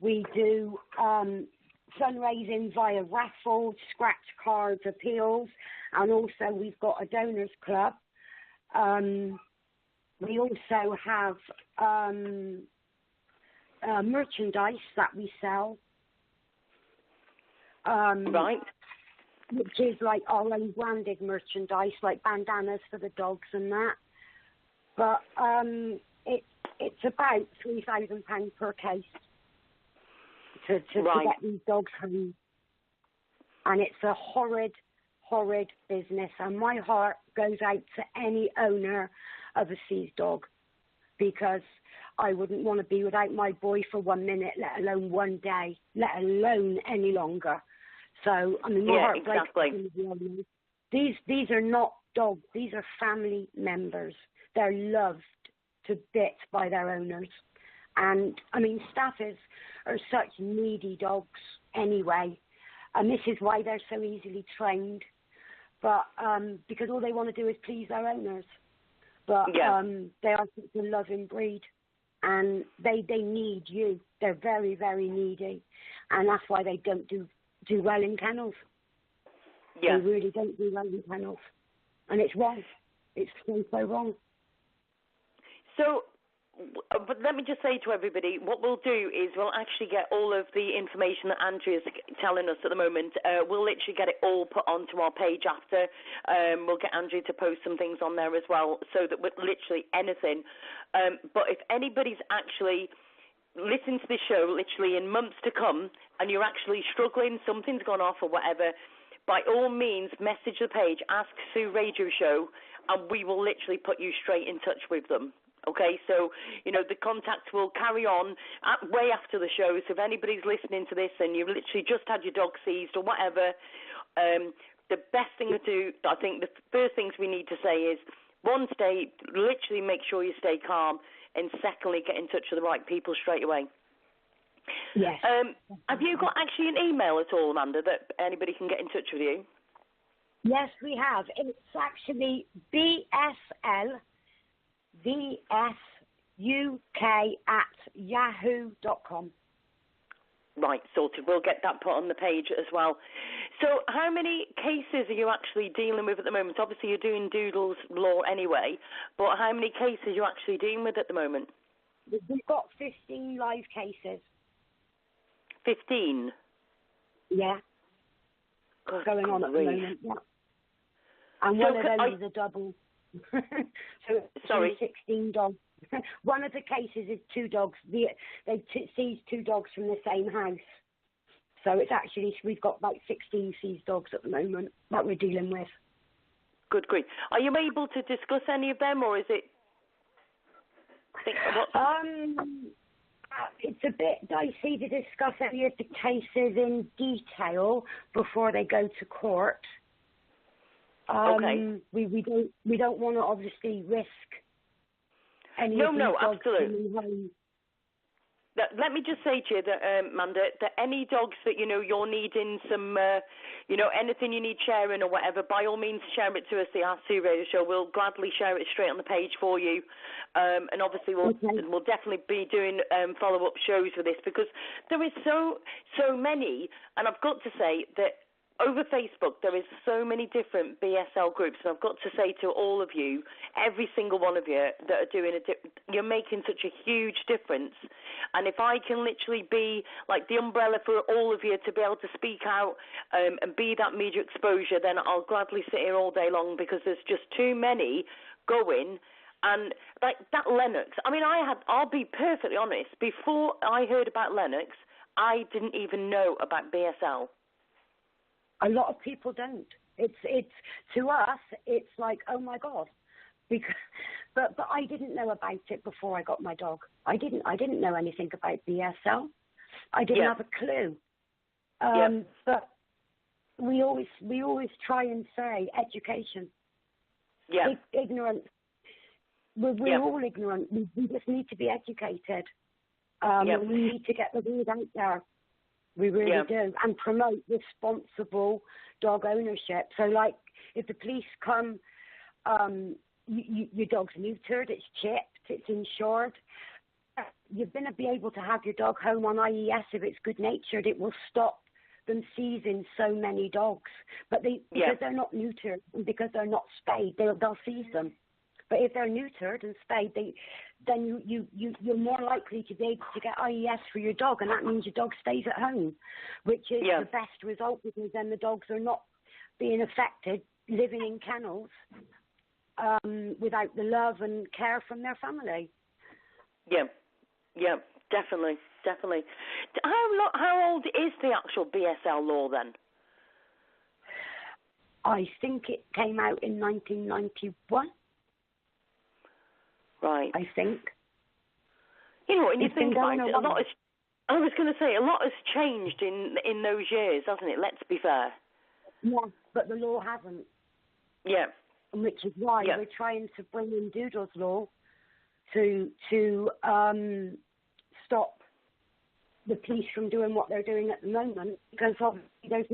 We do fundraising via raffles, scratch cards, appeals, and also we've got a donors club. We also have merchandise that we sell. Right. Which is like our own branded merchandise, like bandanas for the dogs and that. But it's about £3,000 per case to get these dogs home. And it's a horrid, horrid business. And my heart goes out to any owner of a seized dog, because I wouldn't want to be without my boy for 1 minute, let alone 1 day, let alone any longer. So, I mean, my heart breaks. Exactly. These are not dogs. These are family members. They're loved to bits by their owners. And, I mean, staffers are such needy dogs anyway. And this is why they're so easily trained. But because all they want to do is please their owners. But they are such a loving breed. And they need you. They're very, very needy. And that's why they don't do well in kennels. Yeah. They really don't do well in kennels. And it's wrong. It's so wrong. So, but let me just say to everybody, what we'll do is we'll actually get all of the information that Andrea's telling us at the moment. We'll literally get it all put onto our page after. We'll get Andrea to post some things on there as well, so that we're literally anything. But if anybody's actually listening to this show literally in months to come and you're actually struggling, something's gone off or whatever, by all means, message the page, Ask Sue Radio Show, and we will literally put you straight in touch with them. Okay, so, you know, the contact will carry on way after the show. So if anybody's listening to this and you've literally just had your dog seized or whatever, the best thing to do, I think the first things we need to say is, one, literally make sure you stay calm, and secondly, get in touch with the right people straight away. Yes. Have you got actually an email at all, Amanda, that anybody can get in touch with you? Yes, we have. It's actually BSL VSUK@yahoo.com. Right, sorted. We'll get that put on the page as well. So how many cases are you actually dealing with at the moment? Obviously, you're doing Doodles Law anyway, but how many cases are you actually dealing with at the moment? We've got 15 live cases. 15? Yeah. God, going on at the moment, yeah. And one of those is a double. So it's 16 dogs. One of the cases is 2 dogs. They seized 2 dogs from the same house. So it's actually, we've got about 16 seized dogs at the moment that we're dealing with. Good grief. Are you able to discuss any of them, or is it? It's a bit dicey to discuss any of the cases in detail before they go to court. Okay. We don't want to obviously risk any of these dogs absolutely. coming home. Let me just say to you that, Amanda, that any dogs that, you're needing some, anything you need sharing or whatever, by all means share it to us, the Ask Sue Radio Show. We'll gladly share it straight on the page for you. And obviously we'll definitely be doing follow-up shows with this, because there is so many, and I've got to say that over Facebook, there is so many different BSL groups, and I've got to say to all of you, every single one of you that are doing you're making such a huge difference. And if I can literally be like the umbrella for all of you to be able to speak out and be that media exposure, then I'll gladly sit here all day long, because there's just too many going. And like that Lennox, I mean, I'll be perfectly honest, before I heard about Lennox, I didn't even know about BSL. A lot of people don't. It's to us, it's like, oh my God, because, but I didn't know about it before I got my dog. I didn't know anything about BSL. I didn't have a clue. But we always try and say education. Yeah. Ignorance. We're all ignorant. We just need to be educated. We need to get the word out there. We really do, and promote responsible dog ownership. So, like, if the police come, your dog's neutered, it's chipped, it's insured, you're going to be able to have your dog home on IES if it's good-natured. It will stop them seizing so many dogs. But because they're not neutered and because they're not spayed, they'll seize them. But if they're neutered and spayed, then you're more likely to be able to get IES for your dog, and that means your dog stays at home, which is the best result, because then the dogs are not being affected, living in kennels without the love and care from their family. Yeah, definitely. How old is the actual BSL law then? I think it came out in 1991. Right. I think. And you think about it, I was going to say, a lot has changed in those years, hasn't it? Let's be fair. Yeah, but the law hasn't. Yeah. Which is why we're trying to bring in Doodles Law to stop the police from doing what they're doing at the moment, because obviously there's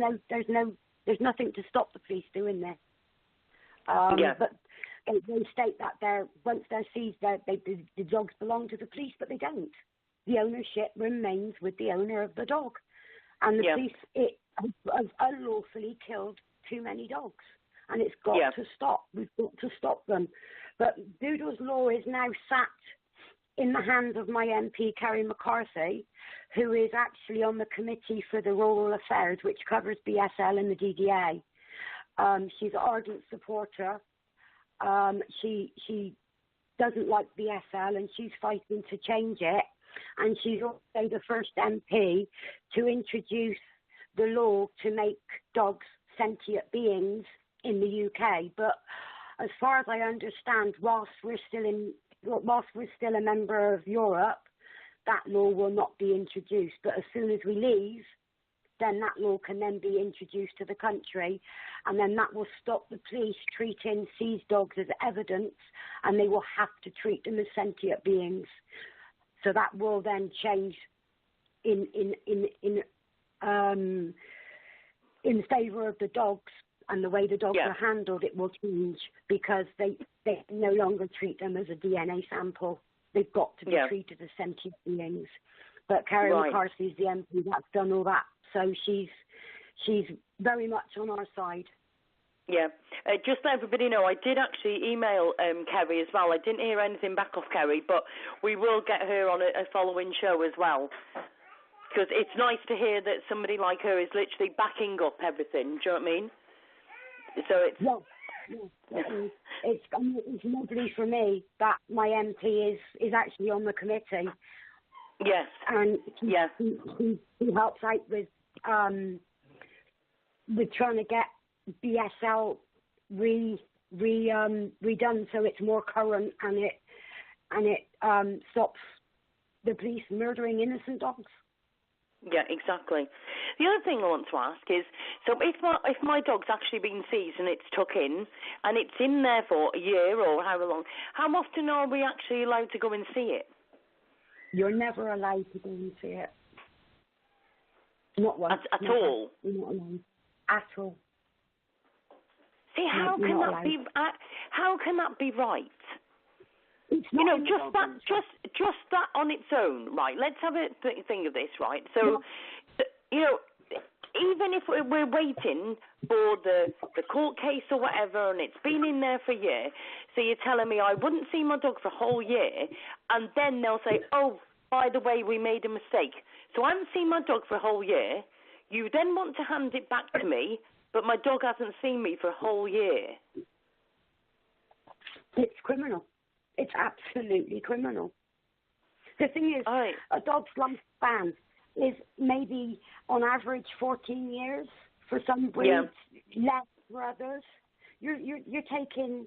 nothing to stop the police doing this. But they state that once they're seized, the dogs belong to the police, but they don't. The ownership remains with the owner of the dog. And the police have unlawfully killed too many dogs. And it's got to stop. We've got to stop them. But Doodles Law is now sat in the hands of my MP Kerry McCarthy, who is actually on the Committee for the Rural Affairs, which covers BSL and the DDA. She's an ardent supporter. She doesn't like BSL, and she's fighting to change it. And she's also the first MP to introduce the law to make dogs sentient beings in the UK. But as far as I understand, whilst we're still a member of Europe, that law will not be introduced. But as soon as we leave, then that law can then be introduced to the country, and then that will stop the police treating seized dogs as evidence, and they will have to treat them as sentient beings. So that will then change in favour of the dogs, and the way the dogs are handled, it will change, because they no longer treat them as a DNA sample. They've got to be treated as sentient beings. But Kerry McCarthy is the MP that's done all that. So she's very much on our side. Yeah. Just to let everybody know, I did actually email Kerry as well. I didn't hear anything back off Kerry, but we will get her on a following show as well. Because it's nice to hear that somebody like her is literally backing up everything. Do you know what I mean? So it's... It's lovely for me that my MP is actually on the committee. Yes. And he helps out with trying to get BSL redone so it's more current, and it stops the police murdering innocent dogs. Yeah, exactly. The other thing I want to ask is, so if my dog's actually been seized and it's took in, and it's in there for a year or how long, how often are we actually allowed to go and see it? You're never allowed to go and see it. Not once. At all? You're not allowed. At all. See, how can that be right? It's you not know, just that on its own, right? Let's have a thing of this, right? So, you know, even if we're waiting for the court case or whatever, and it's been in there for a year, so you're telling me I wouldn't see my dog for a whole year, and then they'll say, oh, by the way, we made a mistake. So I haven't seen my dog for a whole year. You then want to hand it back to me, but my dog hasn't seen me for a whole year. It's criminal. It's absolutely criminal. The thing is, a dog's lifespan is maybe on average 14 years for some breeds, less for others. You're taking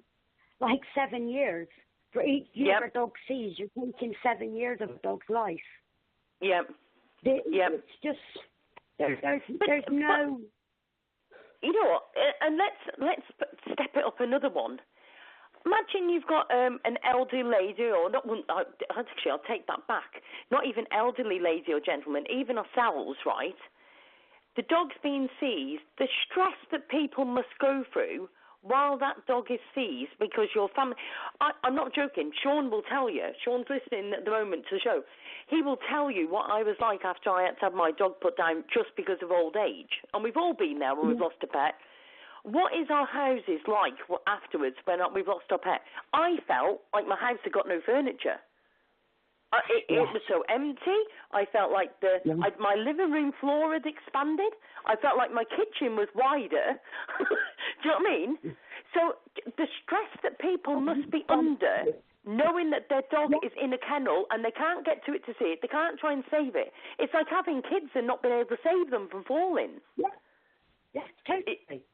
like 7 years for each year a dog sees. You're taking 7 years of a dog's life. Yep. It's just there's no. You know what? And let's step it up another one. Imagine you've got an elderly lady, or not. Actually, I'll take that back. Not even elderly lady or gentleman, even ourselves, right? The dog's being seized. The stress that people must go through while that dog is seized because your family. I'm not joking. Sean will tell you. Sean's listening at the moment to the show. He will tell you what I was like after I had to have my dog put down just because of old age. And we've all been there when we've lost a pet. What is our houses like afterwards when we've lost our pet? I felt like my house had got no furniture. It was so empty. I felt like my living room floor had expanded. I felt like my kitchen was wider. Do you know what I mean? So the stress that people must be under, knowing that their dog is in a kennel and they can't get to it to see it, they can't try and save it. It's like having kids and not being able to save them from falling. Yes, totally.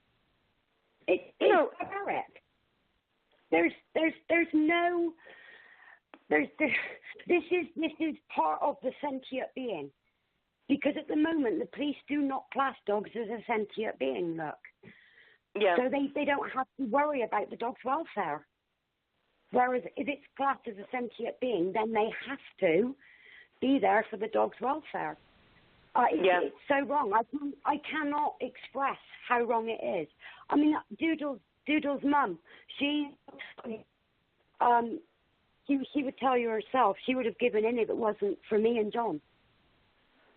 It's correct. This is part of the sentient being, because at the moment the police do not class dogs as a sentient being. So they don't have to worry about the dog's welfare. Whereas if it's classed as a sentient being, then they have to be there for the dog's welfare. It's so wrong. I cannot express how wrong it is. I mean, Doodles' mum, she would tell you herself she would have given in if it wasn't for me and John,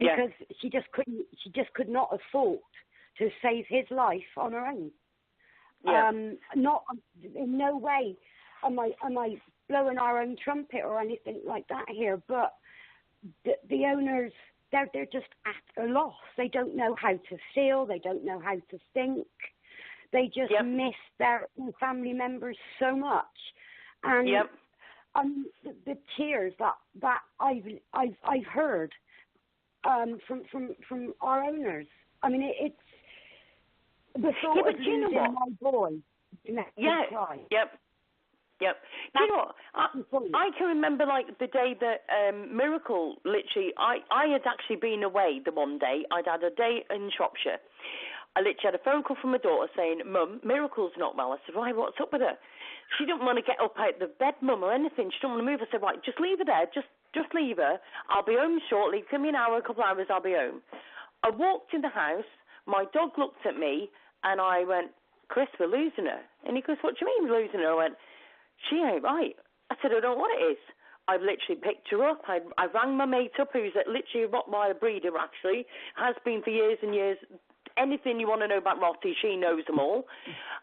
because she just could not have fought to save his life on her own. Not in no way am I blowing our own trumpet or anything like that here, but the owners. They're just at a loss. They don't know how to feel. They don't know how to think. They just miss their family members so much. And the tears that I've heard from our owners. I mean, it's the thought of losing my boy. Cry. Yep. Do you know what? I can remember, like, the day that Miracle, literally, I had actually been away the one day. I'd had a day in Shropshire. I literally had a phone call from my daughter saying, Mum, Miracle's not well. I said, right, what's up with her? She didn't want to get up out of the bed, Mum, or anything. She didn't want to move. I said, right, just leave her there. Just leave her. I'll be home shortly. Give me an hour, a couple of hours, I'll be home. I walked in the house. My dog looked at me, and I went, Chris, we're losing her. And he goes, what do you mean we're losing her? I went, she ain't right. I said, I don't know what it is. I've literally picked her up. I rang my mate up, who's literally a Rottweiler breeder, actually, has been for years and years. Anything you want to know about Rottie, she knows them all.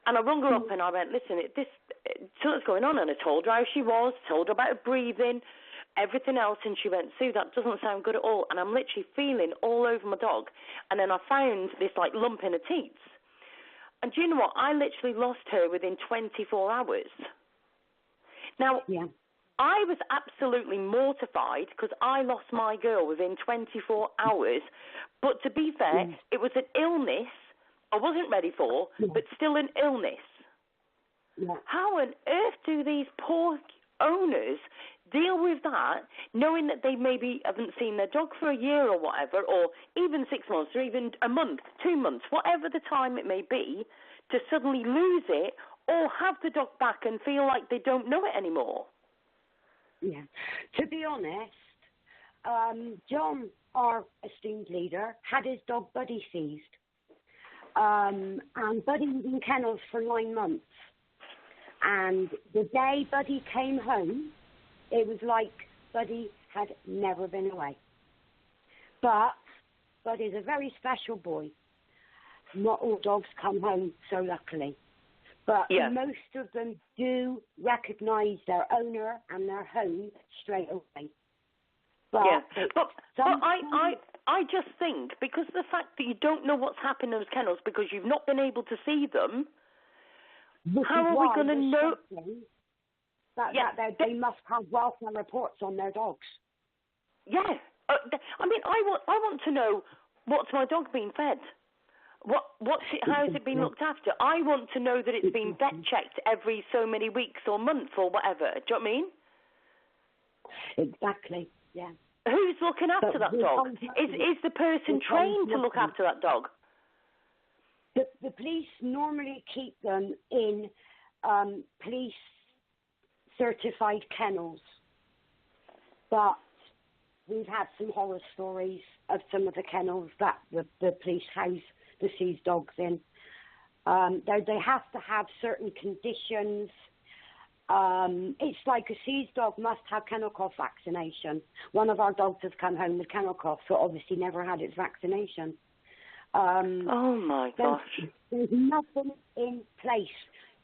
And I rung her up and I went, listen, something's going on. And I told her how she was, told her about her breathing, everything else. And she went, Sue, that doesn't sound good at all. And I'm literally feeling all over my dog. And then I found this, like, lump in her teats. And do you know what? I literally lost her within 24 hours. Now, I was absolutely mortified because I lost my girl within 24 hours. But to be fair, it was an illness I wasn't ready for, but still an illness. How on earth do these poor owners deal with that, knowing that they maybe haven't seen their dog for a year or whatever, or even 6 months, or even a month, 2 months, whatever the time it may be, to suddenly lose it or have the dog back and feel like they don't know it anymore? To be honest, John, our esteemed leader, had his dog Buddy seized. And Buddy was in kennels for 9 months. And the day Buddy came home, it was like Buddy had never been away. But Buddy's a very special boy. Not all dogs come home so luckily. But most of them do recognise their owner and their home straight away. But I just think, because of the fact that you don't know what's happened in those kennels because you've not been able to see them, how are we going to know? That they must have welfare reports on their dogs. Yeah. I mean, I want to know, what's my dog being fed? How has it been looked after? I want to know that it's been vet checked every so many weeks or months or whatever. Do you know what I mean? Exactly, yeah. Who's looking after that dog? Is the person trained to look after that dog? The police normally keep them in police certified kennels, but we've had some horror stories of some of the kennels that the police house the seized dogs in. They have to have certain conditions. It's like a seized dog must have kennel cough vaccination. One of our dogs has come home with kennel cough, so obviously never had its vaccination. Oh my gosh. There's nothing in place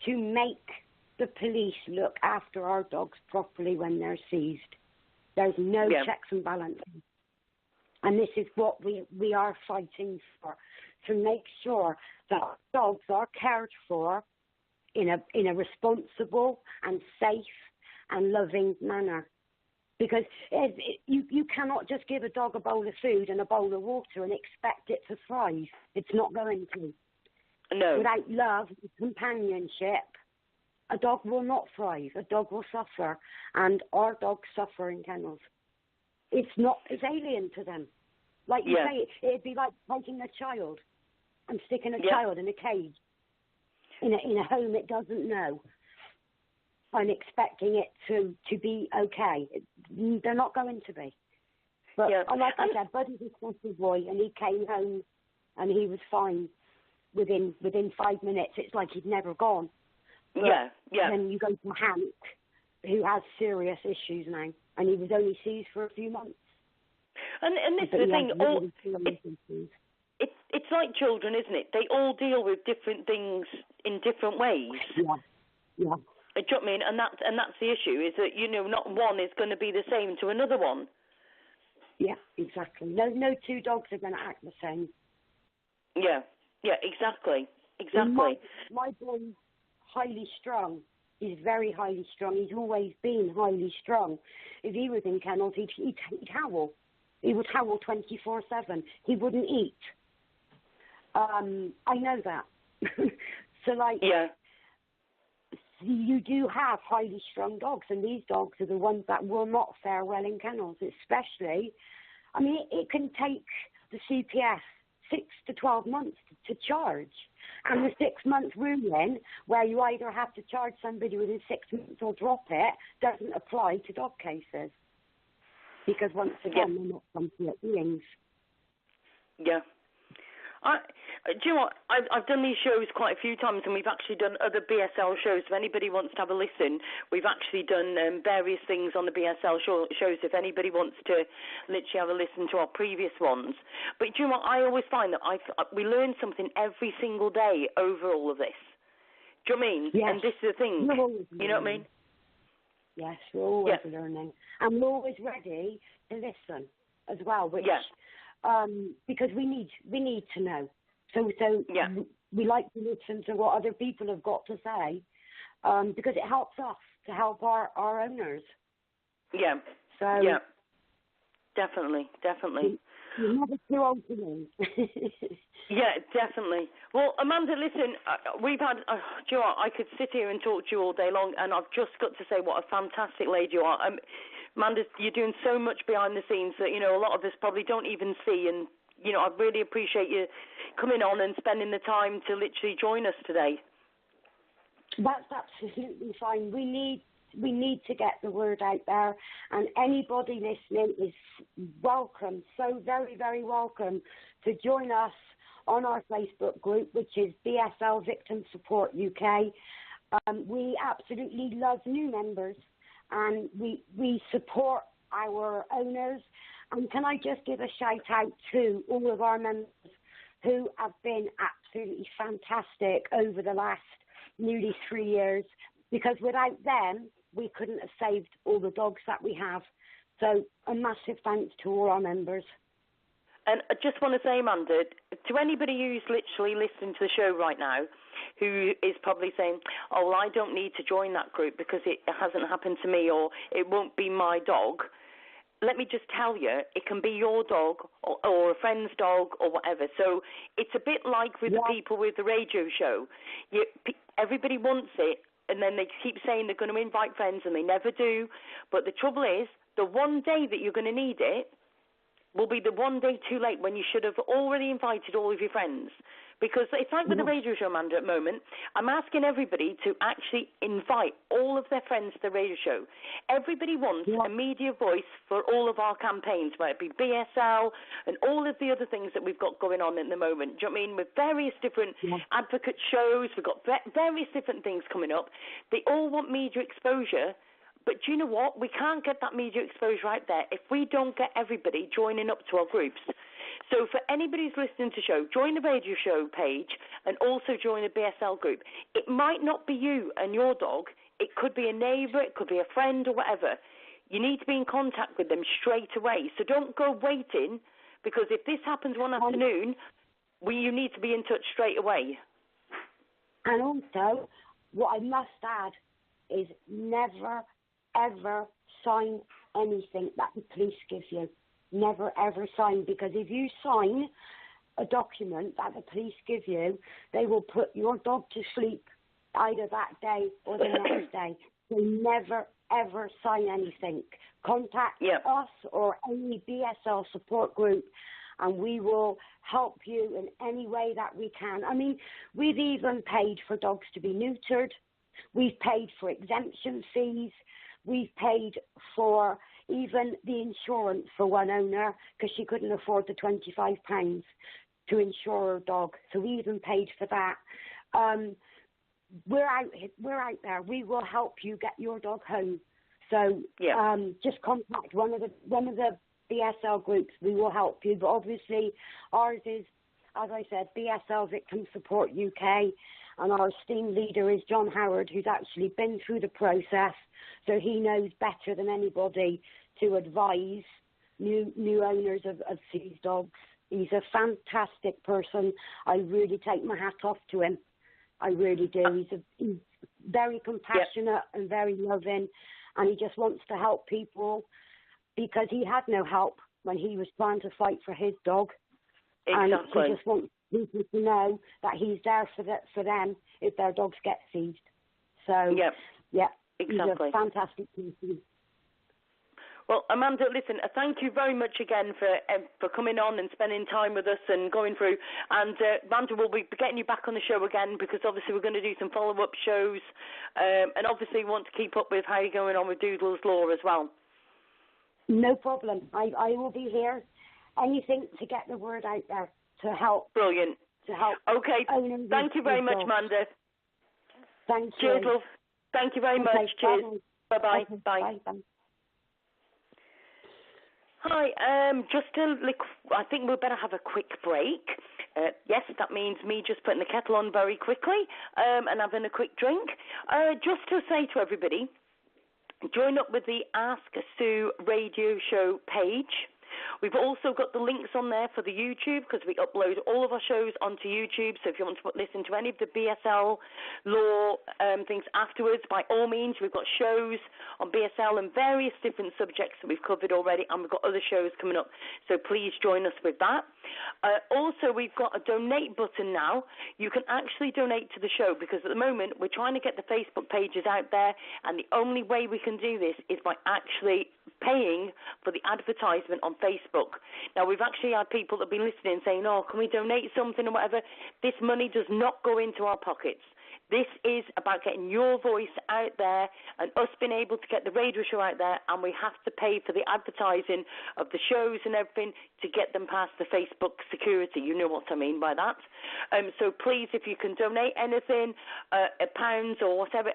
to make the police look after our dogs properly when they're seized. There's no checks and balances. And this is what we are fighting for, to make sure that dogs are cared for in a responsible and safe and loving manner. Because you cannot just give a dog a bowl of food and a bowl of water and expect it to thrive. It's not going to. No. Without love and companionship, a dog will not thrive. A dog will suffer. And our dogs suffer in kennels. It's alien to them. Like you say, it'd be like taking a child and sticking a child in a cage, in a home it doesn't know, and expecting it to be okay. They're not going to be. But like I said, Buddy's a special boy, and he came home and he was fine within 5 minutes. It's like he'd never gone. But then you go to Hank, who has serious issues now, and he was only seized for a few months. And this is the thing. It's like children, isn't it? They all deal with different things in different ways. Yeah. Do you know what I mean? And that's the issue, is that, not one is going to be the same to another one. Yeah, exactly. No two dogs are going to act the same. Yeah, exactly. My boy's highly strung. He's very highly strung. He's always been highly strung. If he was in kennels, he'd howl. He would howl 24/7. He wouldn't eat. I know that. So, you do have highly strung dogs, and these dogs are the ones that will not fare well in kennels, especially. I mean, it can take the CPS 6 to 12 months to charge. And the 6-month ruling, where you either have to charge somebody within 6 months or drop it, doesn't apply to dog cases. Because once again, they're not complete beings. Yeah. Do you know what? I've done these shows quite a few times, and we've actually done other BSL shows. If anybody wants to have a listen, we've actually done various things on the BSL shows. If anybody wants to literally have a listen to our previous ones. But do you know what? I always find that we learn something every single day over all of this. Do you know what I mean? Yes. And this is the thing. You know what I mean? Yes, we're always learning. And we're always ready to listen as well, which because we need to know. So we like to listen to what other people have got to say, because it helps us to help our owners. Yeah. So definitely. You're never too old to know. Yeah, definitely. Well, Amanda, listen, we've had, do you know what, I could sit here and talk to you all day long, and I've just got to say what a fantastic lady you are. Amanda, you're doing so much behind the scenes that, a lot of us probably don't even see, and, I really appreciate you coming on and spending the time to literally join us today. That's absolutely fine. We need we need to get the word out there, and anybody listening is welcome, so very, very welcome to join us on our Facebook group, which is BSL Victim Support UK. We absolutely love new members, and we support our owners. And can I just give a shout out to all of our members who have been absolutely fantastic over the last nearly 3 years, because without them, we couldn't have saved all the dogs that we have. So a massive thanks to all our members. And I just want to say, Amanda, to anybody who's literally listening to the show right now, who is probably saying, oh, well, I don't need to join that group because it hasn't happened to me, or it won't be my dog, let me just tell you, it can be your dog or a friend's dog or whatever. So it's a bit like with the people with the radio show. Everybody wants it, and then they keep saying they're going to invite friends, and they never do. But the trouble is, the one day that you're going to need it will be the one day too late, when you should have already invited all of your friends. Because it's like with the radio show, Amanda, at the moment, I'm asking everybody to actually invite all of their friends to the radio show. Everybody wants a media voice for all of our campaigns, whether it be BSL and all of the other things that we've got going on at the moment. Do you know what I mean? With various different advocate shows, we've got various different things coming up. They all want media exposure. But do you know what? We can't get that media exposure out there if we don't get everybody joining up to our groups. So for anybody who's listening to the show, join the radio show page and also join the BSL group. It might not be you and your dog. It could be a neighbour, it could be a friend or whatever. You need to be in contact with them straight away. So don't go waiting, because if this happens one afternoon, you need to be in touch straight away. And also, what I must add is never, ever sign anything that the police give you. Never, ever sign, because if you sign a document that the police give you, they will put your dog to sleep either that day or the next day. So never, ever sign anything. Contact us or any BSL support group, and we will help you in any way that we can. I mean, we've even paid for dogs to be neutered. We've paid for exemption fees. We've paid for even the insurance for one owner, because she couldn't afford the £25 to insure her dog. So we even paid for that. We're out there. We will help you get your dog home. So just contact one of the BSL groups. We will help you. But obviously ours is, as I said, BSL Victim Support UK, and our esteemed leader is John Howard, who's actually been through the process, so he knows better than anybody to advise new owners of seized dogs. He's a fantastic person. I really take my hat off to him. I really do. He's very compassionate and very loving, and he just wants to help people, because he had no help when he was trying to fight for his dog. Exactly. And he just wants people to know that he's there for them if their dogs get seized. So, he's a fantastic person. Well, Amanda, listen, thank you very much again for coming on and spending time with us and going through. And Amanda, we'll be getting you back on the show again, because obviously we're going to do some follow-up shows, and obviously want to keep up with how you're going on with Doodles Law as well. No problem. I will be here. Anything to get the word out there, to help. Brilliant. To help. Okay. Thank you very much, Amanda. Thank you. Cheers, love. Thank you very much. Cheers. Bye-bye. Okay, bye. Bye. Hi, I think we'd better have a quick break. Yes, that means me just putting the kettle on very quickly and having a quick drink. Just to say to everybody, join up with the Ask Sue radio show page. We've also got the links on there for the YouTube, because we upload all of our shows onto YouTube. So if you want to listen to any of the BSL law things afterwards, by all means, we've got shows on BSL and various different subjects that we've covered already, and we've got other shows coming up. So please join us with that. Also, we've got a donate button now. You can actually donate to the show, because at the moment we're trying to get the Facebook pages out there, and the only way we can do this is by actually paying for the advertisement on Facebook. Now, we've actually had people that have been listening saying, oh, can we donate something or whatever? This money does not go into our pockets. This is about getting your voice out there and us being able to get the radio show out there, and we have to pay for the advertising of the shows and everything to get them past the Facebook security. You know what I mean by that. So please, if you can donate anything, £1 or whatever,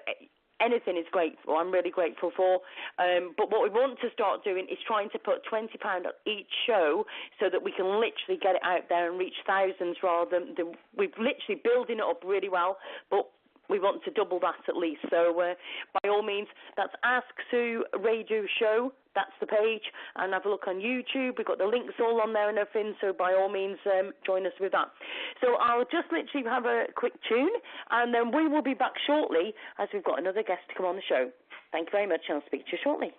anything is grateful. I'm really grateful for. But what we want to start doing is trying to put £20 on each show so that we can literally get it out there and reach thousands rather than we've literally building it up really well, but we want to double that at least. So by all means, that's Ask Sue Radio Show. That's the page. And have a look on YouTube. We've got the links all on there and everything. So by all means, join us with that. So I'll just literally have a quick tune. And then we will be back shortly as we've got another guest to come on the show. Thank you very much. I'll speak to you shortly.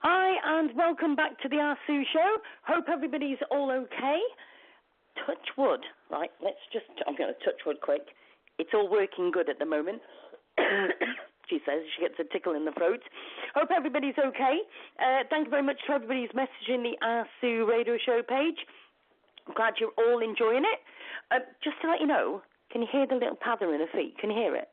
Hi, and welcome back to the Sue Show. Hope everybody's all okay. Touch wood. Right, I'm going to touch wood quick. It's all working good at the moment. she says. She gets a tickle in the throat. Hope everybody's okay. Thank you very much to everybody who's messaging the Ask Sue radio show page. I'm glad you're all enjoying it. Just to let you know, can you hear the little pather in her feet? Can you hear it?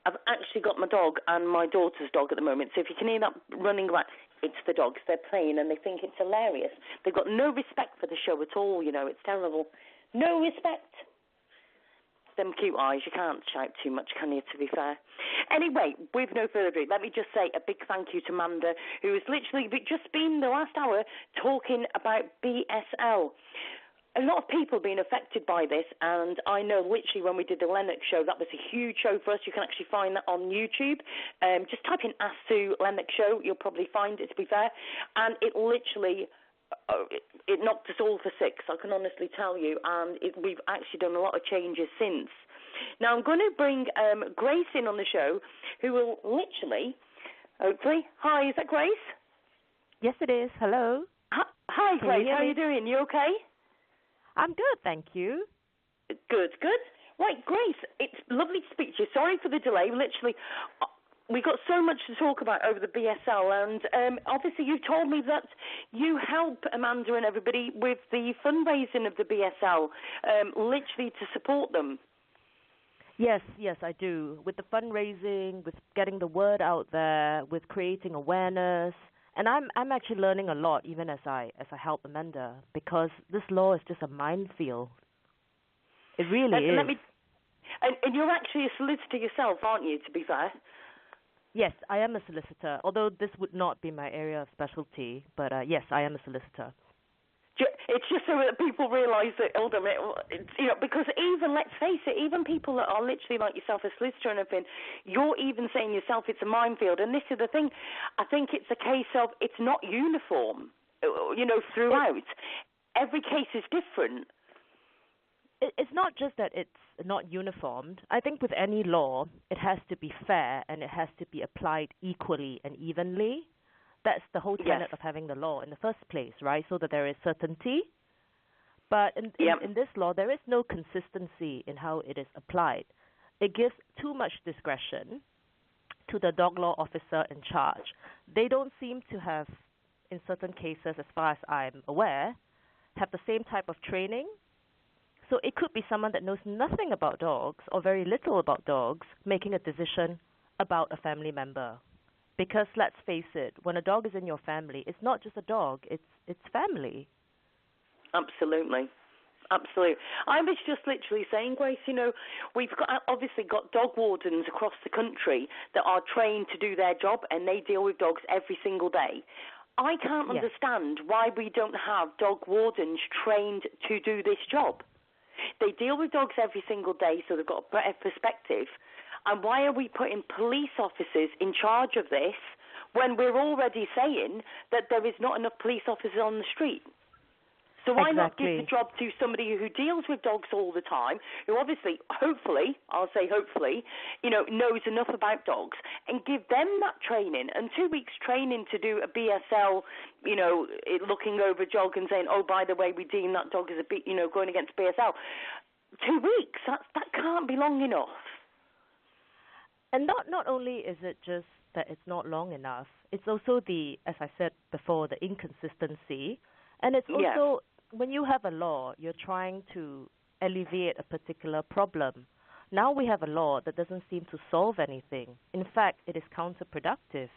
I've actually got my dog and my daughter's dog at the moment, so if you can hear that running around, it's the dogs. They're playing and they think it's hilarious. They've got no respect for the show at all, you know. It's terrible. No respect. Them cute eyes. You can't shout too much, can you, to be fair? Anyway, with no further ado, let me just say a big thank you to Amanda, who has literally just been the last hour talking about BSL. A lot of people have been affected by this, and I know literally when we did the Lennox show, that was a huge show for us. You can actually find that on YouTube. Just type in Ask Sue Lennox show. You'll probably find it, to be fair. And it literally, it knocked us all for six, I can honestly tell you. And we've actually done a lot of changes since. Now, I'm going to bring Grace in on the show, who will literally, hopefully, hi, is that Grace? Yes, it is. Hello. Hi, Grace. How are you doing? You okay? I'm good, thank you. Good. Right, Grace, it's lovely to speak to you. Sorry for the delay. Literally, we got so much to talk about over the BSL, and obviously you told me that you help Amanda and everybody with the fundraising of the BSL, literally to support them. Yes, I do. With the fundraising, with getting the word out there, with creating awareness. And I'm actually learning a lot, even as I help Amanda, because this law is just a minefield. It really is. And you're actually a solicitor yourself, aren't you, to be fair? Yes, I am a solicitor, although this would not be my area of specialty, but yes, I am a solicitor. It's just so that people realise that, hold on a minute, you know, because even, let's face it, even people that are literally like yourself, a solicitor and everything, you're even saying yourself it's a minefield. And this is the thing, I think it's a case of it's not uniform, you know, throughout. Every case is different. It's not just that it's not uniformed. I think with any law, it has to be fair and it has to be applied equally and evenly. That's the whole tenet of having the law in the first place, right? So that there is certainty. But in this law, there is no consistency in how it is applied. It gives too much discretion to the dog law officer in charge. They don't seem to have, in certain cases, as far as I'm aware, have the same type of training. So it could be someone that knows nothing about dogs or very little about dogs making a decision about a family member. Because let's face it, when a dog is in your family, it's not just a dog, it's family. Absolutely. I was just literally saying, Grace, you know, we've obviously got dog wardens across the country that are trained to do their job, and they deal with dogs every single day. I can't understand why we don't have dog wardens trained to do this job. They deal with dogs every single day, so they've got a better perspective. And why are we putting police officers in charge of this when we're already saying that there is not enough police officers on the street? So why not give the job to somebody who deals with dogs all the time, who obviously, hopefully, I'll say hopefully, you know, knows enough about dogs, and give them that training, and 2 weeks training to do a BSL, you know, looking over a dog and saying, oh, by the way, we deem that dog as going against BSL. 2 weeks, that can't be long enough. And not only is it just that it's not long enough, it's also as I said before, the inconsistency. And it's also, when you have a law, you're trying to alleviate a particular problem. Now we have a law that doesn't seem to solve anything. In fact, it is counterproductive.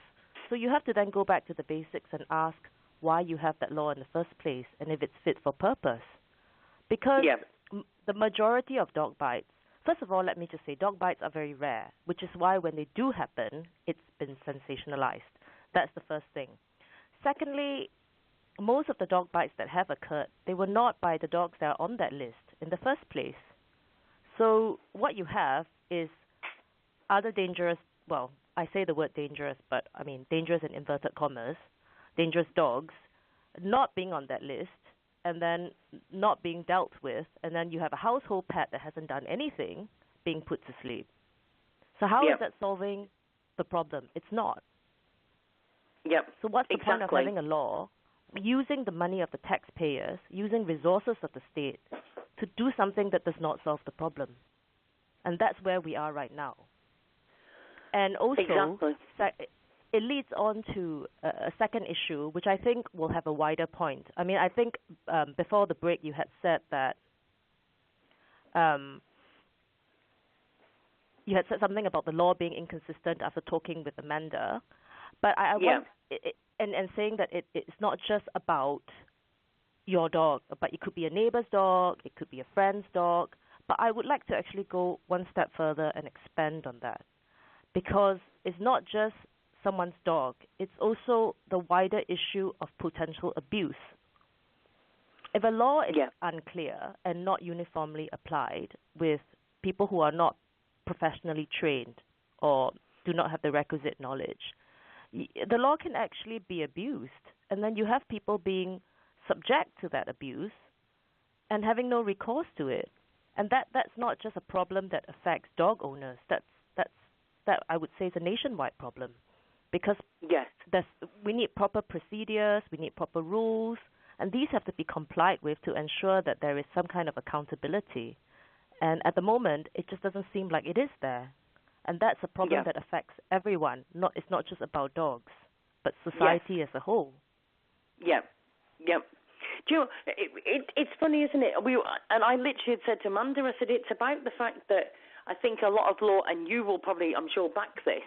So you have to then go back to the basics and ask why you have that law in the first place and if it's fit for purpose. Because the majority of dog bites, first of all, let me just say, dog bites are very rare, which is why when they do happen, it's been sensationalized. That's the first thing. Secondly, most of the dog bites that have occurred, they were not by the dogs that are on that list in the first place. So what you have is other dangerous, well, I say the word dangerous, but I mean dangerous in inverted commas, dangerous dogs not being on that list, and then not being dealt with, and then you have a household pet that hasn't done anything being put to sleep. So how is that solving the problem? It's not. So what's the point of having a law, using the money of the taxpayers, using resources of the state to do something that does not solve the problem? And that's where we are right now. And also, exactly. It leads on to a second issue, which I think will have a wider point. I mean, I think before the break you had said that you had said something about the law being inconsistent after talking with Amanda. But I want, and saying that it's not just about your dog, but it could be a neighbor's dog, it could be a friend's dog. But I would like to actually go one step further and expand on that. Because it's not just someone's dog, it's also the wider issue of potential abuse. If a law is unclear and not uniformly applied with people who are not professionally trained or do not have the requisite knowledge, the law can actually be abused. And then you have people being subject to that abuse and having no recourse to it. And that's not just a problem that affects dog owners. That I would say is a nationwide problem, because we need proper procedures, we need proper rules, and these have to be complied with to ensure that there is some kind of accountability. And at the moment, it just doesn't seem like it is there. And that's a problem that affects everyone. It's not just about dogs, but society as a whole. Yeah. Do you know, it's funny, isn't it? And I literally had said to Amanda, I said, it's about the fact that I think a lot of law, and you will probably, I'm sure, back this,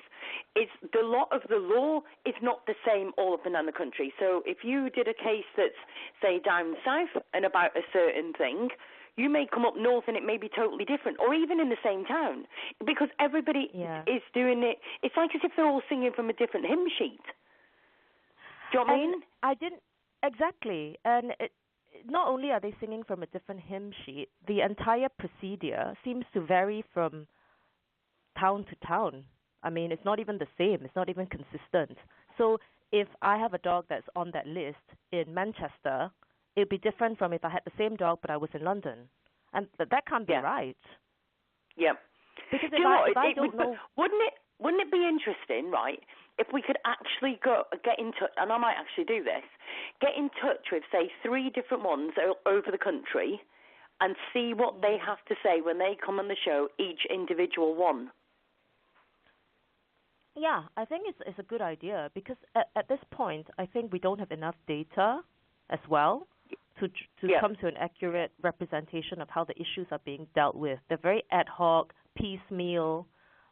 is the lot of the law is not the same all up and down the country. So if you did a case that's, say, down south and about a certain thing, you may come up north and it may be totally different, or even in the same town, because everybody is doing it. It's like as if they're all singing from a different hymn sheet. Do you know what I mean? I didn't, exactly. And not only are they singing from a different hymn sheet, the entire procedure seems to vary from town to town. I mean, it's not even the same. It's not even consistent. So if I have a dog that's on that list in Manchester, it would be different from if I had the same dog but I was in London. And that can't be right. Yeah. Because if I don't know... Wouldn't it be interesting, right, if we could actually get in touch, and I might actually do this, get in touch with, say, 3 different ones over the country and see what they have to say when they come on the show, each individual one. Yeah, I think it's a good idea, because at this point, I think we don't have enough data as well to come to an accurate representation of how the issues are being dealt with. They're very ad hoc, piecemeal,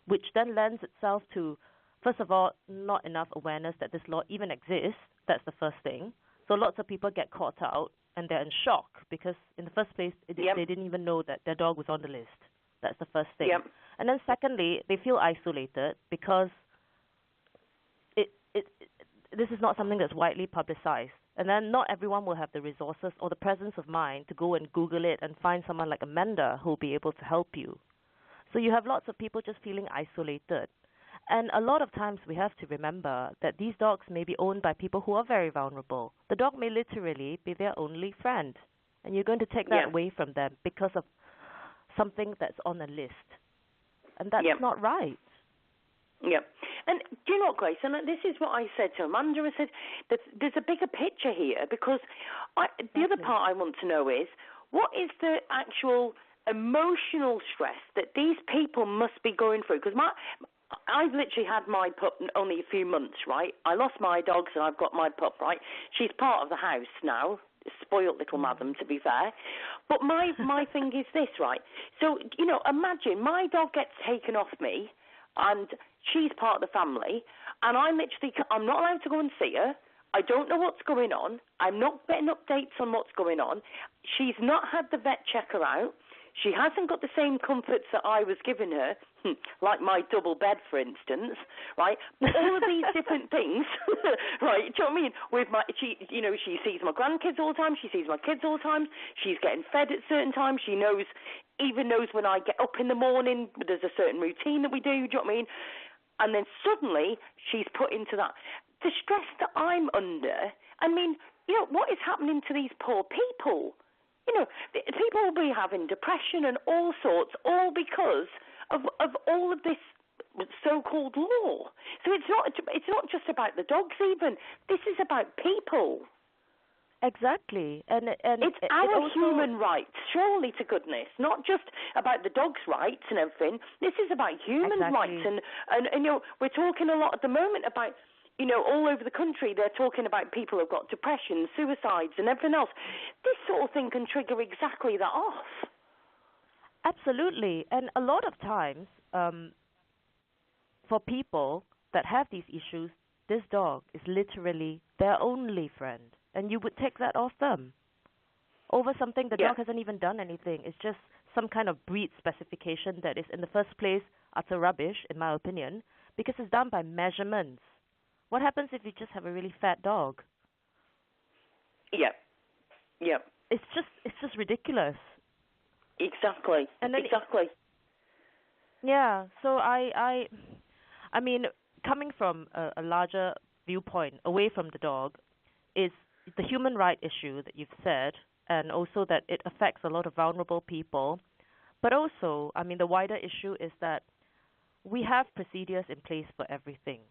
which then lends itself to, first of all, not enough awareness that this law even exists. That's the first thing. So lots of people get caught out and they're in shock because in the first place, they didn't even know that their dog was on the list. That's the first thing. And then secondly, they feel isolated because this is not something that's widely publicized. And then not everyone will have the resources or the presence of mind to go and Google it and find someone like Amanda who will be able to help you. So you have lots of people just feeling isolated. And a lot of times we have to remember that these dogs may be owned by people who are very vulnerable. The dog may literally be their only friend. And you're going to take that away from them because of something that's on a list. And that's not right. Yeah. And do you know what, Grace? And this is what I said to Amanda. I said that there's a bigger picture here, because the other part I want to know is, what is the actual emotional stress that these people must be going through? Because I've literally had my pup only a few months, right? I lost my dogs and I've got my pup, right? She's part of the house now, spoiled little madam, to be fair. But my thing is this, right? So, you know, imagine my dog gets taken off me and she's part of the family, and I'm not allowed to go and see her. I don't know what's going on. I'm not getting updates on what's going on. She's not had the vet check her out. She hasn't got the same comforts that I was giving her, like my double bed, for instance, right? All of these different things, right? Do you know what I mean? She sees my grandkids all the time. She sees my kids all the time. She's getting fed at certain times. She even knows when I get up in the morning. There's a certain routine that we do. Do you know what I mean? And then suddenly she's put into that. The stress that I'm under, I mean, you know, what is happening to these poor people? You know, people will be having depression and all sorts, all because of all of this so-called law. So it's not just about the dogs even. This is about people. Exactly, and it's our also, human rights, surely to goodness, not just about the dog's rights and everything. This is about human rights, and we're talking a lot at the moment about, all over the country they're talking about people who've got depression, suicides, and everything else. This sort of thing can trigger exactly that off. Absolutely, and a lot of times, for people that have these issues, this dog is literally their only friend. And you would take that off them over something the dog hasn't even done anything. It's just some kind of breed specification that is, in the first place, utter rubbish, in my opinion, because it's done by measurements. What happens if you just have a really fat dog? Yeah. It's just ridiculous. Exactly. Exactly. Yeah. So I mean, coming from a larger viewpoint, away from the dog, is the human right issue that you've said, and also that it affects a lot of vulnerable people. But also, I mean, the wider issue is that we have procedures in place for everything.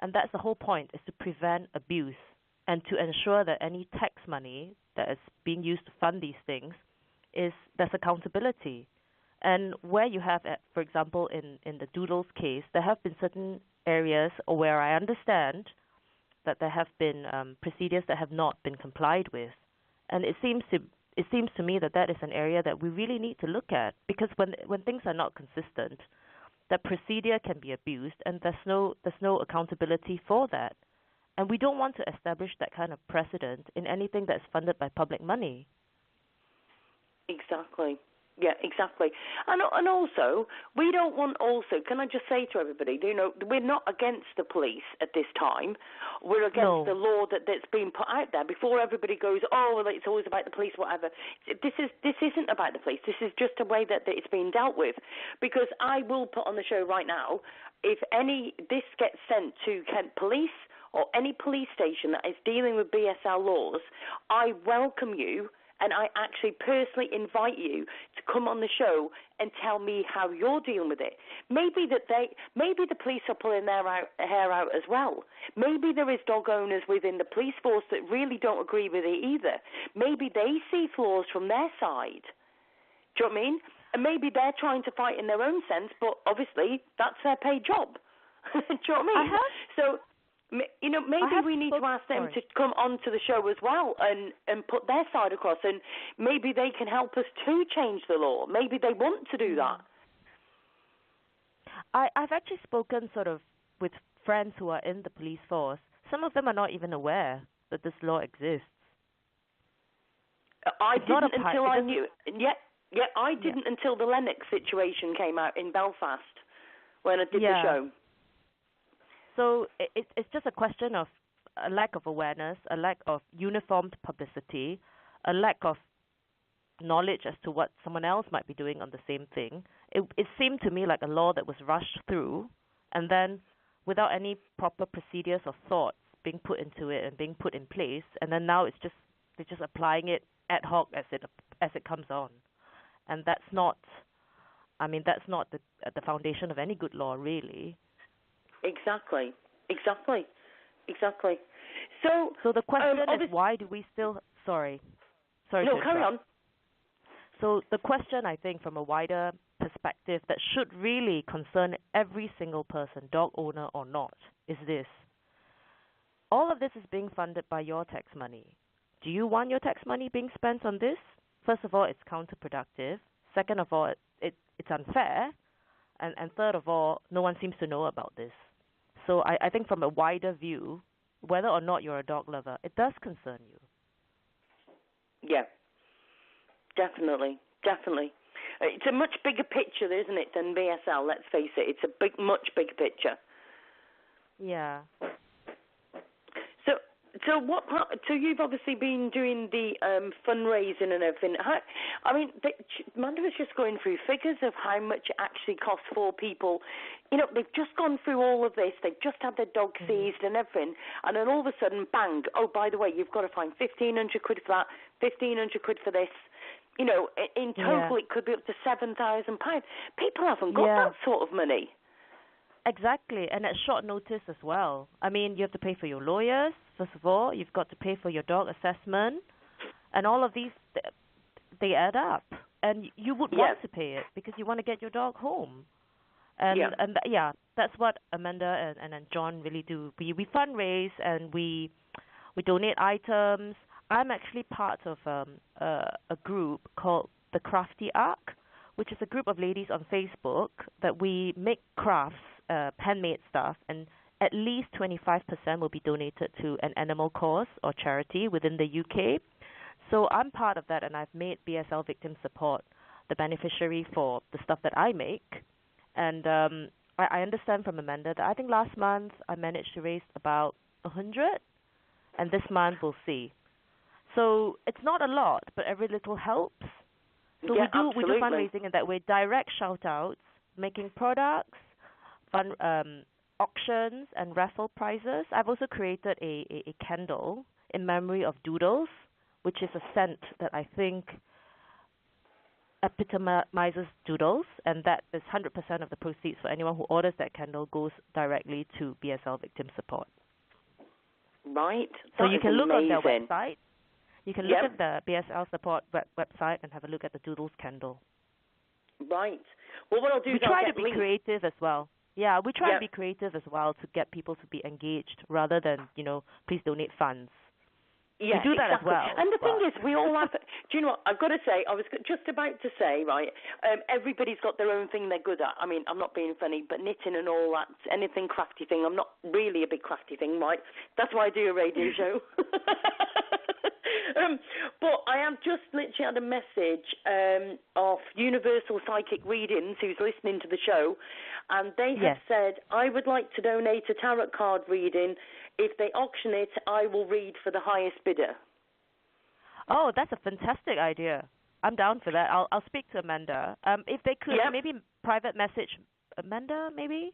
And that's the whole point, is to prevent abuse and to ensure that any tax money that is being used to fund these things, there's accountability. And where you have, for example, in the Doodles case, there have been certain areas where I understand that there have been procedures that have not been complied with, and it seems to me that is an area that we really need to look at, because when things are not consistent, that procedure can be abused, and there's no accountability for that, and we don't want to establish that kind of precedent in anything that's funded by public money. Exactly. Yeah, exactly. And also, we don't want can I just say to everybody, we're not against the police at this time. We're against the law that's been put out there. Before everybody goes, well, it's always about the police, whatever. This isn't about the police. This is just a way that it's being dealt with. Because I will put on the show right now, if this gets sent to Kent Police or any police station that is dealing with BSL laws, I welcome you. And I actually personally invite you to come on the show and tell me how you're dealing with it. Maybe the police are pulling their hair out as well. Maybe there is dog owners within the police force that really don't agree with it either. Maybe they see flaws from their side. Do you know what I mean? And maybe they're trying to fight in their own sense, but obviously that's their paid job. Do you know what I mean? So, maybe we need to ask them to come onto the show as well and put their side across, and maybe they can help us to change the law. Maybe they want to do that. I've actually spoken sort of with friends who are in the police force. Some of them are not even aware that this law exists. I didn't until I knew. Yeah, I didn't until the Lennox situation came out in Belfast when I did the show. So it's just a question of a lack of awareness, a lack of uniformed publicity, a lack of knowledge as to what someone else might be doing on the same thing. It seemed to me like a law that was rushed through, and then without any proper procedures or thoughts being put into it and being put in place, and then now they're just applying it ad hoc as it comes on, and that's not the foundation of any good law, really. Exactly. So the question is, why do we still... Sorry. No, carry on. So the question, I think, from a wider perspective that should really concern every single person, dog owner or not, is this. All of this is being funded by your tax money. Do you want your tax money being spent on this? First of all, it's counterproductive. Second of all, it's unfair. And third of all, no one seems to know about this. So I think from a wider view, whether or not you're a dog lover, it does concern you. Yeah, definitely. It's a much bigger picture, isn't it, than BSL, let's face it. It's a much bigger picture. Yeah. So you've obviously been doing the fundraising and everything. Amanda was just going through figures of how much it actually costs for people. They've just gone through all of this. They've just had their dog seized and everything, and then all of a sudden, bang! Oh, by the way, you've got to find 1,500 quid for that, 1,500 quid for this. In total, it could be up to £7,000. People haven't got that sort of money. Exactly, and at short notice as well. I mean, you have to pay for your lawyers, first of all. You've got to pay for your dog assessment. And all of these, they add up. And you would want to pay it because you want to get your dog home. And that's what Amanda and John really do. We fundraise and we donate items. I'm actually part of a group called the Crafty Arc, which is a group of ladies on Facebook that we make crafts, handmade stuff, and at least 25% will be donated to an animal cause or charity within the UK. So I'm part of that, and I've made BSL Victim Support the beneficiary for the stuff that I make. And I understand from Amanda that I think last month I managed to raise about 100, and this month we'll see. So it's not a lot, but every little helps. So we do fundraising in that way, direct shout-outs, making products, fun auctions, and raffle prizes. I've also created a candle in memory of Doodles, which is a scent that I think epitomizes Doodles, and that is 100% of the proceeds for anyone who orders that candle goes directly to BSL Victim Support. Right. So you can look on their website. You can look at the BSL Support website and have a look at the Doodles candle. Right. Well, what I'll do is we try to be creative as well. Yeah, we try to be creative as well to get people to be engaged rather than, please donate funds. Yeah, we do that as well. And the thing is, we all have, do you know what, I've got to say, I was just about to say, right, everybody's got their own thing they're good at. I mean, I'm not being funny, but knitting and all that, anything crafty thing, I'm not really a big crafty thing, right? That's why I do a radio show. But I have just literally had a message of Universal Psychic Readings, who's listening to the show, and they have said, I would like to donate a tarot card reading. If they auction it, I will read for the highest bidder. Oh, that's a fantastic idea. I'm down for that. I'll speak to Amanda. If they could, maybe private message Amanda, maybe?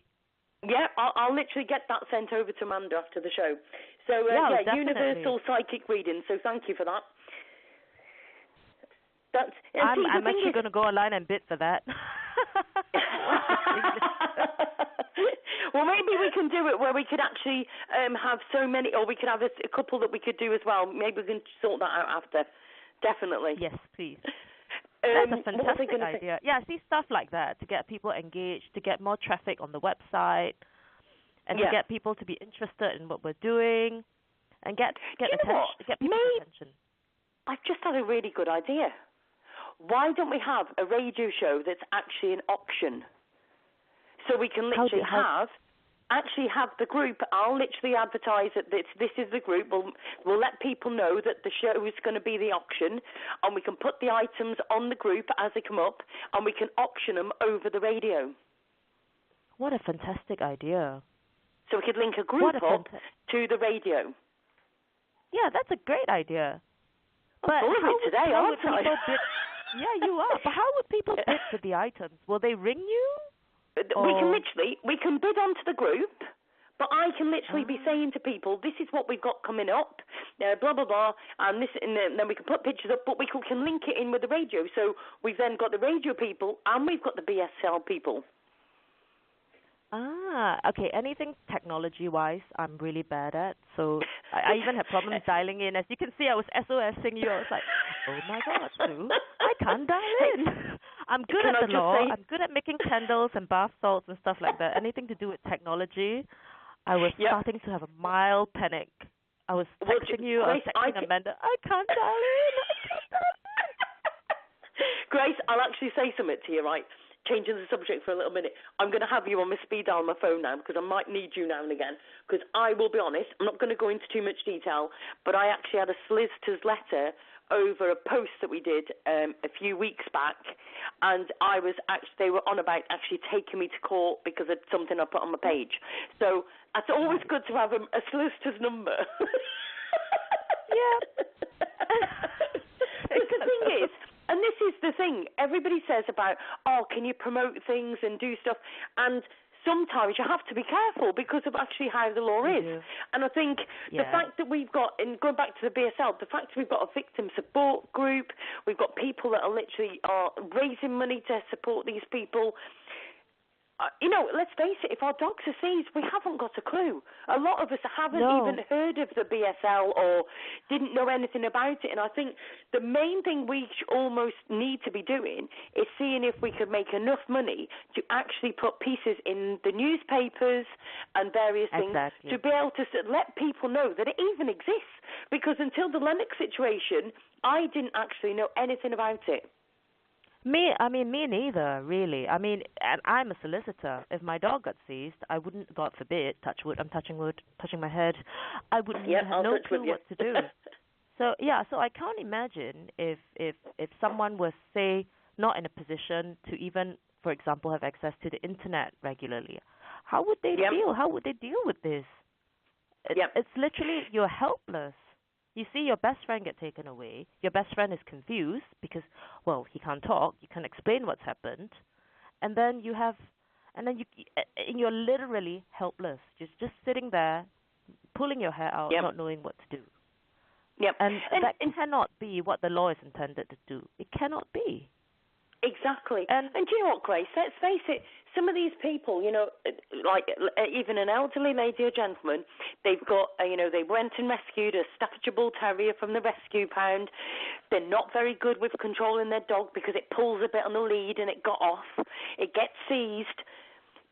Yeah, I'll literally get that sent over to Amanda after the show. So, Universal Psychic Reading, so thank you for that. I'm actually going to go online and bid for that. Well, maybe we can do it where we could actually have so many, or we could have a couple that we could do as well. Maybe we can sort that out after. Definitely. Yes, please. That's a fantastic idea. Yeah, see stuff like that to get people engaged, to get more traffic on the website, and to get people to be interested in what we're doing, and get attention, get people's attention. I've just had a really good idea. Why don't we have a radio show that's actually an auction? So we can literally have the group. I'll literally advertise that this is the group. We'll let people know that the show is going to be the auction, and we can put the items on the group as they come up, and we can auction them over the radio. What a fantastic idea. So we could link a group up to the radio. Yeah, that's a great idea. I'm full of it today, aren't I? Yeah, you are. But how would people bid for the items? Will they ring you? We can bid onto the group, but I can literally be saying to people, this is what we've got coming up, blah, blah, blah, and then we can put pictures up, but we can link it in with the radio. So we've then got the radio people, and we've got the BSL people. Okay. Anything technology-wise, I'm really bad at. So I even had problems dialing in. As you can see, I was SOSing you. I was like, oh, my God, Sue, I can't dial in. I'm good at the law. I'm good at making candles and bath salts and stuff like that. Anything to do with technology, I was starting to have a mild panic. I was texting you. I was texting Amanda. I can't dial in. Grace, I'll actually say something to you, right? Changing the subject for a little minute. I'm going to have you on my speed dial on my phone now because I might need you now and again. Because I will be honest, I'm not going to go into too much detail, but I actually had a solicitor's letter over a post that we did a few weeks back, and they were on about actually taking me to court because of something I put on my page. So it's always good to have a solicitor's number. Yeah. But the thing is, and this is the thing, everybody says about, can you promote things and do stuff? And sometimes you have to be careful because of actually how the law is. And I think the fact that we've got, and going back to the BSL, the fact that we've got a victim support group, we've got people that are literally raising money to support these people. let's face it, if our dogs are seized, we haven't got a clue. A lot of us haven't even heard of the BSL or didn't know anything about it. And I think the main thing we almost need to be doing is seeing if we could make enough money to actually put pieces in the newspapers and various things to be able to let people know that it even exists. Because until the Lennox situation, I didn't actually know anything about it. Me neither, really. I mean, and I'm a solicitor. If my dog got seized, I wouldn't, God forbid, touch wood, I'm touching wood, touching my head, I wouldn't have no clue what to do. So I can't imagine if someone was, say, not in a position to even, for example, have access to the internet regularly. How would they feel? How would they deal with this? It's literally, you're helpless. You see your best friend get taken away. Your best friend is confused because, well, he can't talk. You can't explain what's happened, and then you're literally helpless. Just sitting there, pulling your hair out, not knowing what to do. And that cannot be what the law is intended to do. It cannot be. Exactly. And do you know what, Grace? Let's face it, some of these people, like even an elderly lady or gentleman, they've got, they went and rescued a Staffordshire Bull Terrier from the rescue pound. They're not very good with controlling their dog because it pulls a bit on the lead and it got off. It gets seized.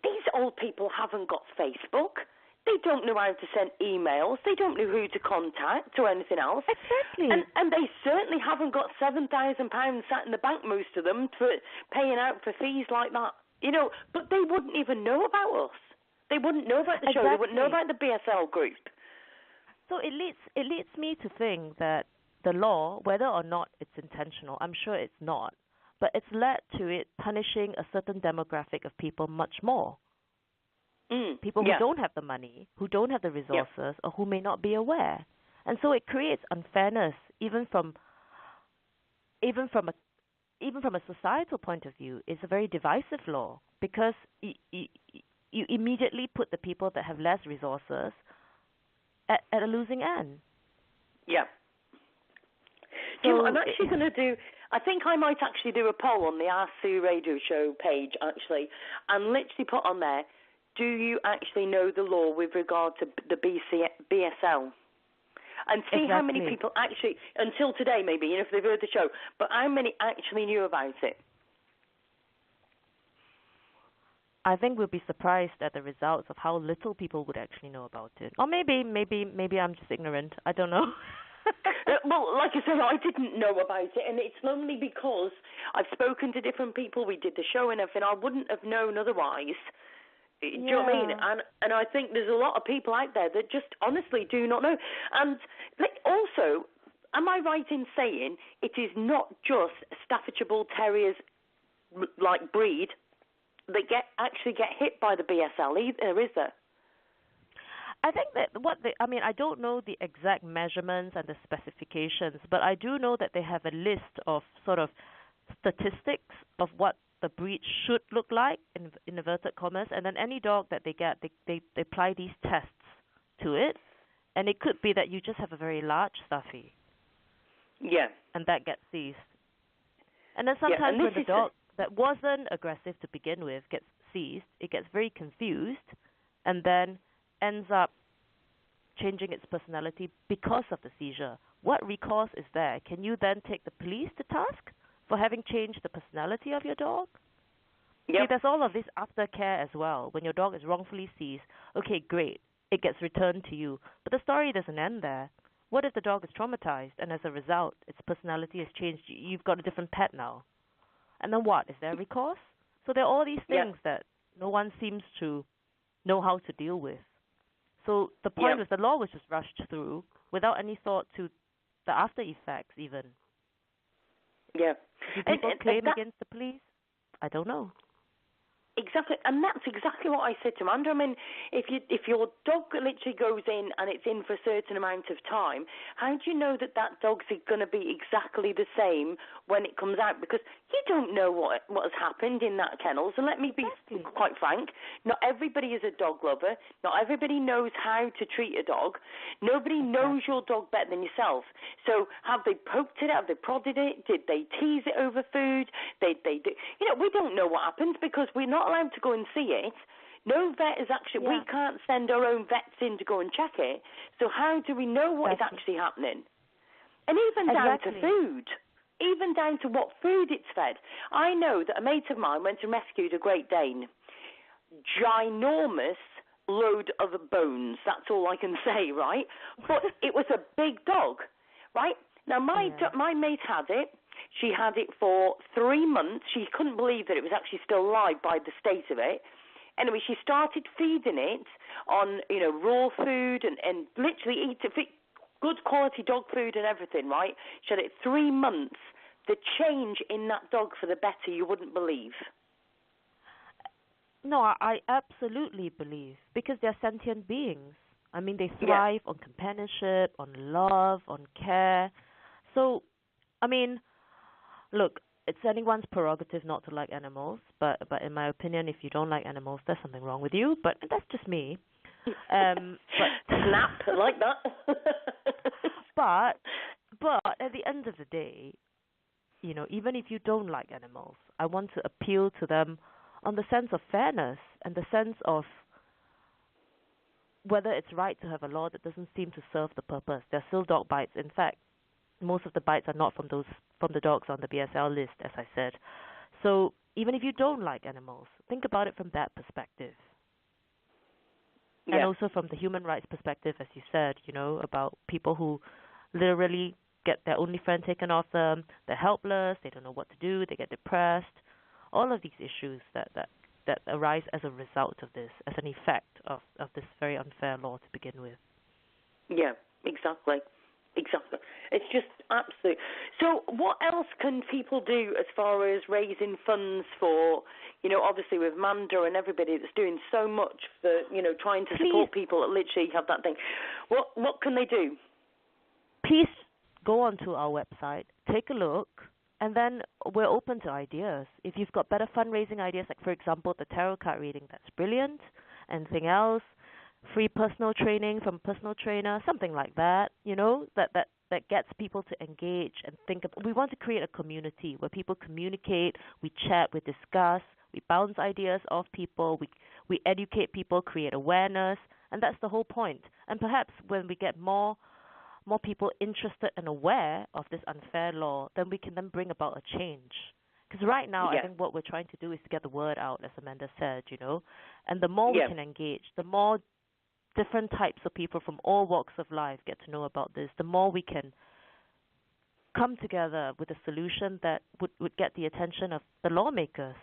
These old people haven't got Facebook. They don't know how to send emails. They don't know who to contact or anything else. Exactly. And they certainly haven't got £7,000 sat in the bank, most of them, for paying out for fees like that. But they wouldn't even know about us. They wouldn't know about the show. They wouldn't know about the BSL group. So it leads me to think that the law, whether or not it's intentional, I'm sure it's not, but it's led to it punishing a certain demographic of people much more. People who don't have the money, who don't have the resources, or who may not be aware. And so it creates unfairness even from a societal point of view. It's a very divisive law because you immediately put the people that have less resources at a losing end. Yeah. So I'm actually going to do, I think I might actually do a poll on the Ask Sue radio show page, actually, and literally put on there, do you actually know the law with regard to the BSL? And see how many people actually, until today maybe, if they've heard the show, but how many actually knew about it? I think we'll be surprised at the results of how little people would actually know about it. Or maybe I'm just ignorant. I don't know. Well, like I said, I didn't know about it, and it's only because I've spoken to different people. We did the show and everything. I wouldn't have known otherwise. Do you know what I mean? And I think there's a lot of people out there that just honestly do not know. And also, am I right in saying it is not just Staffordshire Bull Terriers like breed that actually get hit by the BSL either, is there? I think that I don't know the exact measurements and the specifications, but I do know that they have a list of sort of statistics of what the breed should look like, in inverted commas, and then any dog that they get, they apply these tests to it, and it could be that you just have a very large Staffy. Yeah. And that gets seized. And then sometimes when the dog that wasn't aggressive to begin with gets seized, it gets very confused, and then ends up changing its personality because of the seizure. What recourse is there? Can you then take the police to task for having changed the personality of your dog? Yep. See, there's all of this aftercare as well. When your dog is wrongfully seized, okay, great, it gets returned to you. But the story doesn't end there. What if the dog is traumatized and as a result, its personality has changed? You've got a different pet now. And then what? Is there recourse? So there are all these things that no one seems to know how to deal with. So the point was the law was just rushed through without any thought to the after effects even. Yeah. Do people claim against the police? I don't know. Exactly, and that's exactly what I said to Amanda. I mean, if your dog literally goes in and it's in for a certain amount of time, how do you know that dog's going to be exactly the same when it comes out? Because you don't know what has happened in that kennel. So let me be quite frank. Not everybody is a dog lover. Not everybody knows how to treat a dog. Nobody knows your dog better than yourself. So have they poked it? Have they prodded it? Did they tease it over food? We don't know what happened because we're not allowed to go and see it. No vet is actually, we can't send our own vets in to go and check it. So how do we know what is actually happening? And even down to food, even down to what food it's fed. I know that a mate of mine went and rescued a Great Dane. Ginormous load of bones. That's all I can say, right? But it was a big dog, right? Now, my mate had it. She had it for 3 months. She couldn't believe that it was actually still alive by the state of it. Anyway, she started feeding it on, raw food and literally eating good quality dog food and everything, right? She had it 3 months. The change in that dog for the better, you wouldn't believe. No, I absolutely believe, because they're sentient beings. I mean, they thrive on companionship, on love, on care. So, I mean, look, it's anyone's prerogative not to like animals, but in my opinion, if you don't like animals, there's something wrong with you, but that's just me. But snap, like that. but at the end of the day, even if you don't like animals, I want to appeal to them on the sense of fairness and the sense of whether it's right to have a law that doesn't seem to serve the purpose. There are still dog bites. In fact, most of the bites are not from the dogs on the BSL list, as I said. So even if you don't like animals, think about it from that perspective. Yeah. And also from the human rights perspective, as you said, about people who literally get their only friend taken off them, they're helpless, they don't know what to do, they get depressed. All of these issues that arise as a result of this, as an effect of this very unfair law to begin with. Yeah, exactly. It's just absolute. So what else can people do as far as raising funds for, obviously with Amanda and everybody that's doing so much for, trying to support people that literally have that thing. What can they do? Please go onto our website, take a look, and then we're open to ideas. If you've got better fundraising ideas, like, for example, the tarot card reading, that's brilliant. Anything else? Free personal training from a personal trainer, something like that, that gets people to engage and think. We want to create a community where people communicate, we chat, we discuss, we bounce ideas off people, we educate people, create awareness, and that's the whole point. And perhaps when we get more people interested and aware of this unfair law, then we can then bring about a change. Because right now, I think what we're trying to do is to get the word out, as Amanda said, and the more we can engage, the more different types of people from all walks of life get to know about this, the more we can come together with a solution that would get the attention of the lawmakers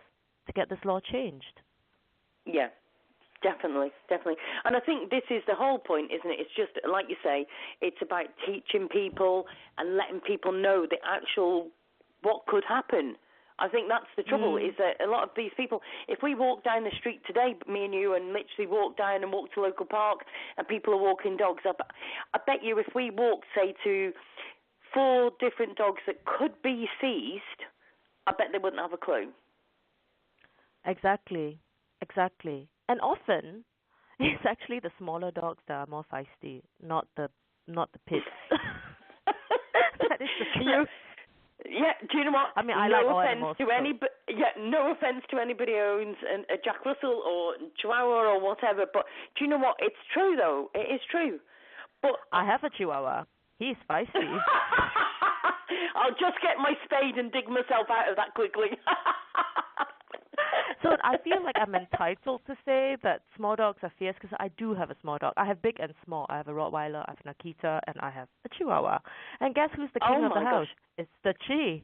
to get this law changed. Yeah. Definitely. And I think this is the whole point, isn't it? It's just, like you say, it's about teaching people and letting people know the actual what could happen. I think that's the trouble, is that a lot of these people, if we walk down the street today, me and you, and literally walk down and walk to a local park and people are walking dogs, I bet you if we walked, say, to 4 different dogs that could be seized, I bet they wouldn't have a clue. Exactly. And often, it's actually the smaller dogs that are more feisty, not the pits. That is the truth. Yeah, do you know what? I mean, I like all animals. No offense to anybody who owns a Jack Russell or Chihuahua or whatever, but do you know what? It's true, though. It is true. But I have a Chihuahua. He's feisty. I'll just get my spade and dig myself out of that quickly. So I feel like I'm entitled to say that small dogs are fierce because I do have a small dog. I have big and small. I have a Rottweiler, I have an Akita, and I have a Chihuahua. And guess who's the king of the house? It's the Chi.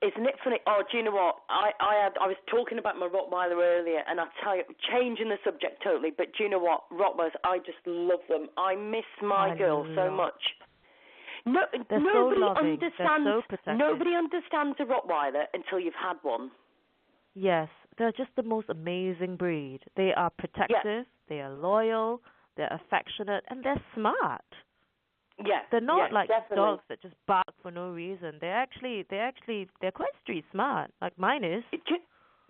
Isn't it funny? Oh, do you know what? I was talking about my Rottweiler earlier, and I tell you, changing the subject totally, but do you know what? Rottweilers, I just love them. I miss my girl so much. Nobody understands a Rottweiler until you've had one. Yes, they're just the most amazing breed. They are protective, they are loyal, they're affectionate, and they're smart. Yeah, they're not like definitely. Dogs that just bark for no reason. They're quite street smart, like mine is.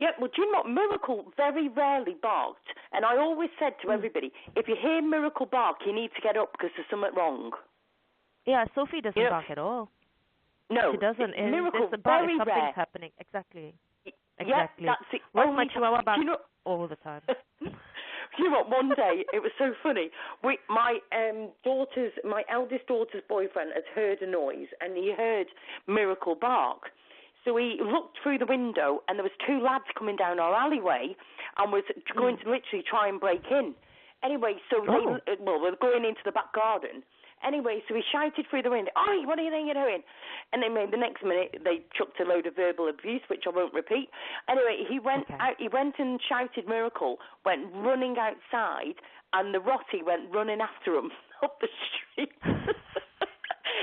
Well, do you know what? Miracle very rarely barked, and I always said to everybody, if you hear Miracle bark, you need to get up because there's something wrong. Yeah, Sophie doesn't bark at all. No, she doesn't. Miracle it's very if something's rare. happening. Exactly. Yeah, that's it. Where's my Chihuahua back? All the time. You know what? One day it was so funny. My eldest daughter's boyfriend had heard a noise, and he heard Miracle bark. So he looked through the window, and there was two lads coming down our alleyway, and was going to literally try and break in. Anyway, so they were going into the back garden. Anyway, so he shouted through the window, "Oi, what do you think you're doing?" And then the next minute they chucked a load of verbal abuse, which I won't repeat. Anyway, he went out. He went and shouted Miracle, went running outside, and the Rottie went running after him up the street.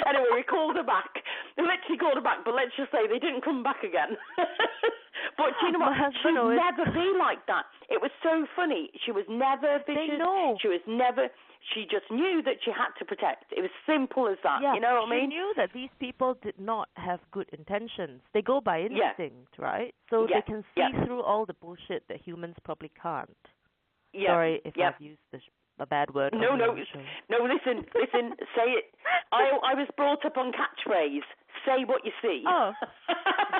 Anyway, we called her back. They literally called her back, but let's just say they didn't come back again. But you know what? She'd never be like that. It was so funny. She was never vicious. She was never... She just knew that she had to protect. It was simple as that. Yeah, you know what I mean? She knew that these people did not have good intentions. They go by instinct, right? So they can see through all the bullshit that humans probably can't. Yeah. Sorry if I've used a bad word. No, listen, say it. I was brought up on catchphrase. Say what you see. Oh,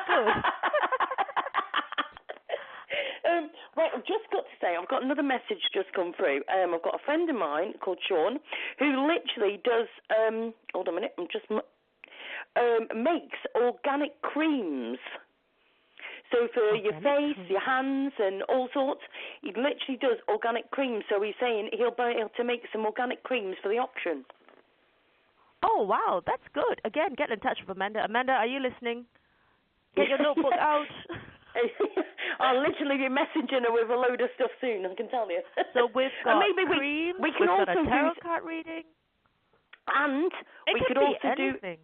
good. Right, I've just got to say, I've got another message just come through. I've got a friend of mine called Sean who literally does, hold on a minute, makes organic creams. So for your face, your hands, and all sorts, he literally does organic creams. So he's saying he'll be able to make some organic creams for the auction. Oh, wow, that's good. Again, get in touch with Amanda. Amanda, are you listening? Get your notebook out. I'll literally be messaging her with a load of stuff soon, I can tell you. So we've got maybe creams, we can also got a tarot card reading. And we could also do...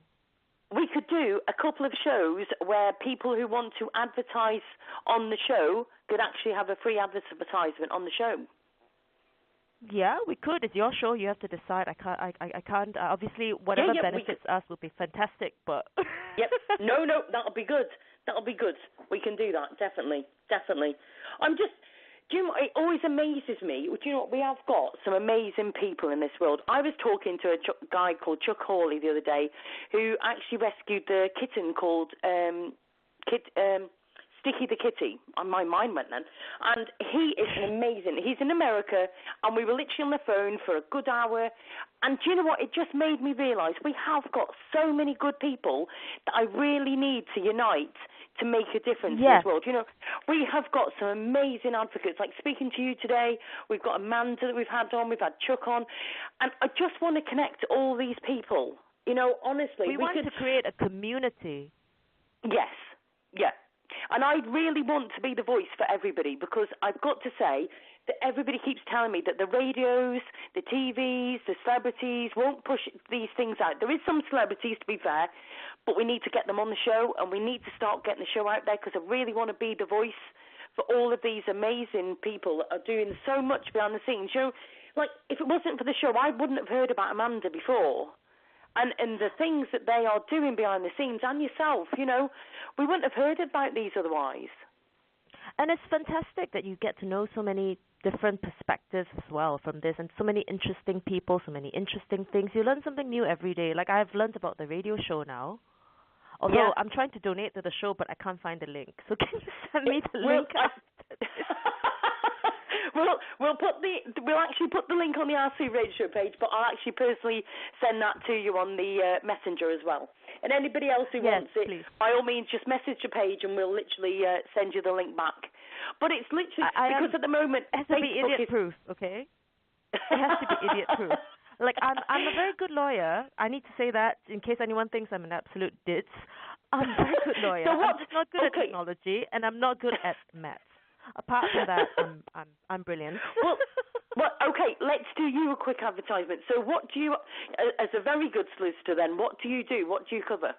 We could do a couple of shows where people who want to advertise on the show could actually have a free advertisement on the show. Yeah, we could. It's your show. You have to decide. I can't. Obviously, whatever benefits us would be fantastic. But yep. No, that'll be good. That'll be good. We can do that. Definitely. Do you know what, it always amazes me. Do you know what, we have got some amazing people in this world. I was talking to a guy called Chuck Hawley the other day who actually rescued the kitten called Sticky the Kitty. My mind went then. And he is amazing. He's in America, and we were literally on the phone for a good hour. And do you know what? It just made me realise we have got so many good people that I really need to unite to make a difference in this world. You know, we have got some amazing advocates, like speaking to you today. We've got Amanda that we've had on, we've had Chuck on, and I just want to connect all these people. You know, honestly. We want to create a community. Yes, yeah. And I really want to be the voice for everybody, because I've got to say that everybody keeps telling me that the radios, the TVs, the celebrities won't push these things out. There is some celebrities, to be fair, but we need to get them on the show, and we need to start getting the show out there, because I really want to be the voice for all of these amazing people that are doing so much behind the scenes. You know, like, if it wasn't for the show, I wouldn't have heard about Amanda before. And the things that they are doing behind the scenes, and yourself, you know, we wouldn't have heard about these otherwise. And it's fantastic that you get to know so many different perspectives as well from this, and so many interesting people, so many interesting things. You learn something new every day. Like, I've learned about the radio show now. Although I'm trying to donate to the show, but I can't find the link. So can you send me the link after this? We'll actually put the link on the RC Radio Show page, but I'll actually personally send that to you on the messenger as well. And anybody else who wants it, please, by all means, just message the page and we'll literally send you the link back. But it's literally because at the moment it has to be idiot-proof, okay? It has to be idiot-proof. Like, I'm a very good lawyer. I need to say that in case anyone thinks I'm an absolute ditz. I'm a very good lawyer. So I'm just not good at technology, and I'm not good at maths. Apart from that, I'm brilliant. Well, okay, let's do you a quick advertisement. So what do you, as a very good solicitor then, what do you do? What do you cover?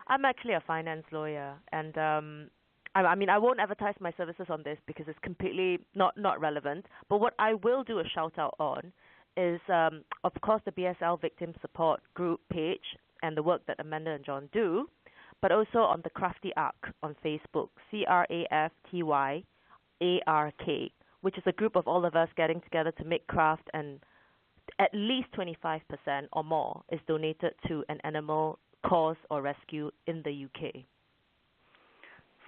I'm actually a finance lawyer, and I mean, I won't advertise my services on this because it's completely not relevant. But what I will do a shout-out on is, of course, the BSL Victim Support group page and the work that Amanda and John do, but also on the Crafty Arc on Facebook, CRAFTYARK, which is a group of all of us getting together to make craft, and at least 25% or more is donated to an animal cause or rescue in the UK.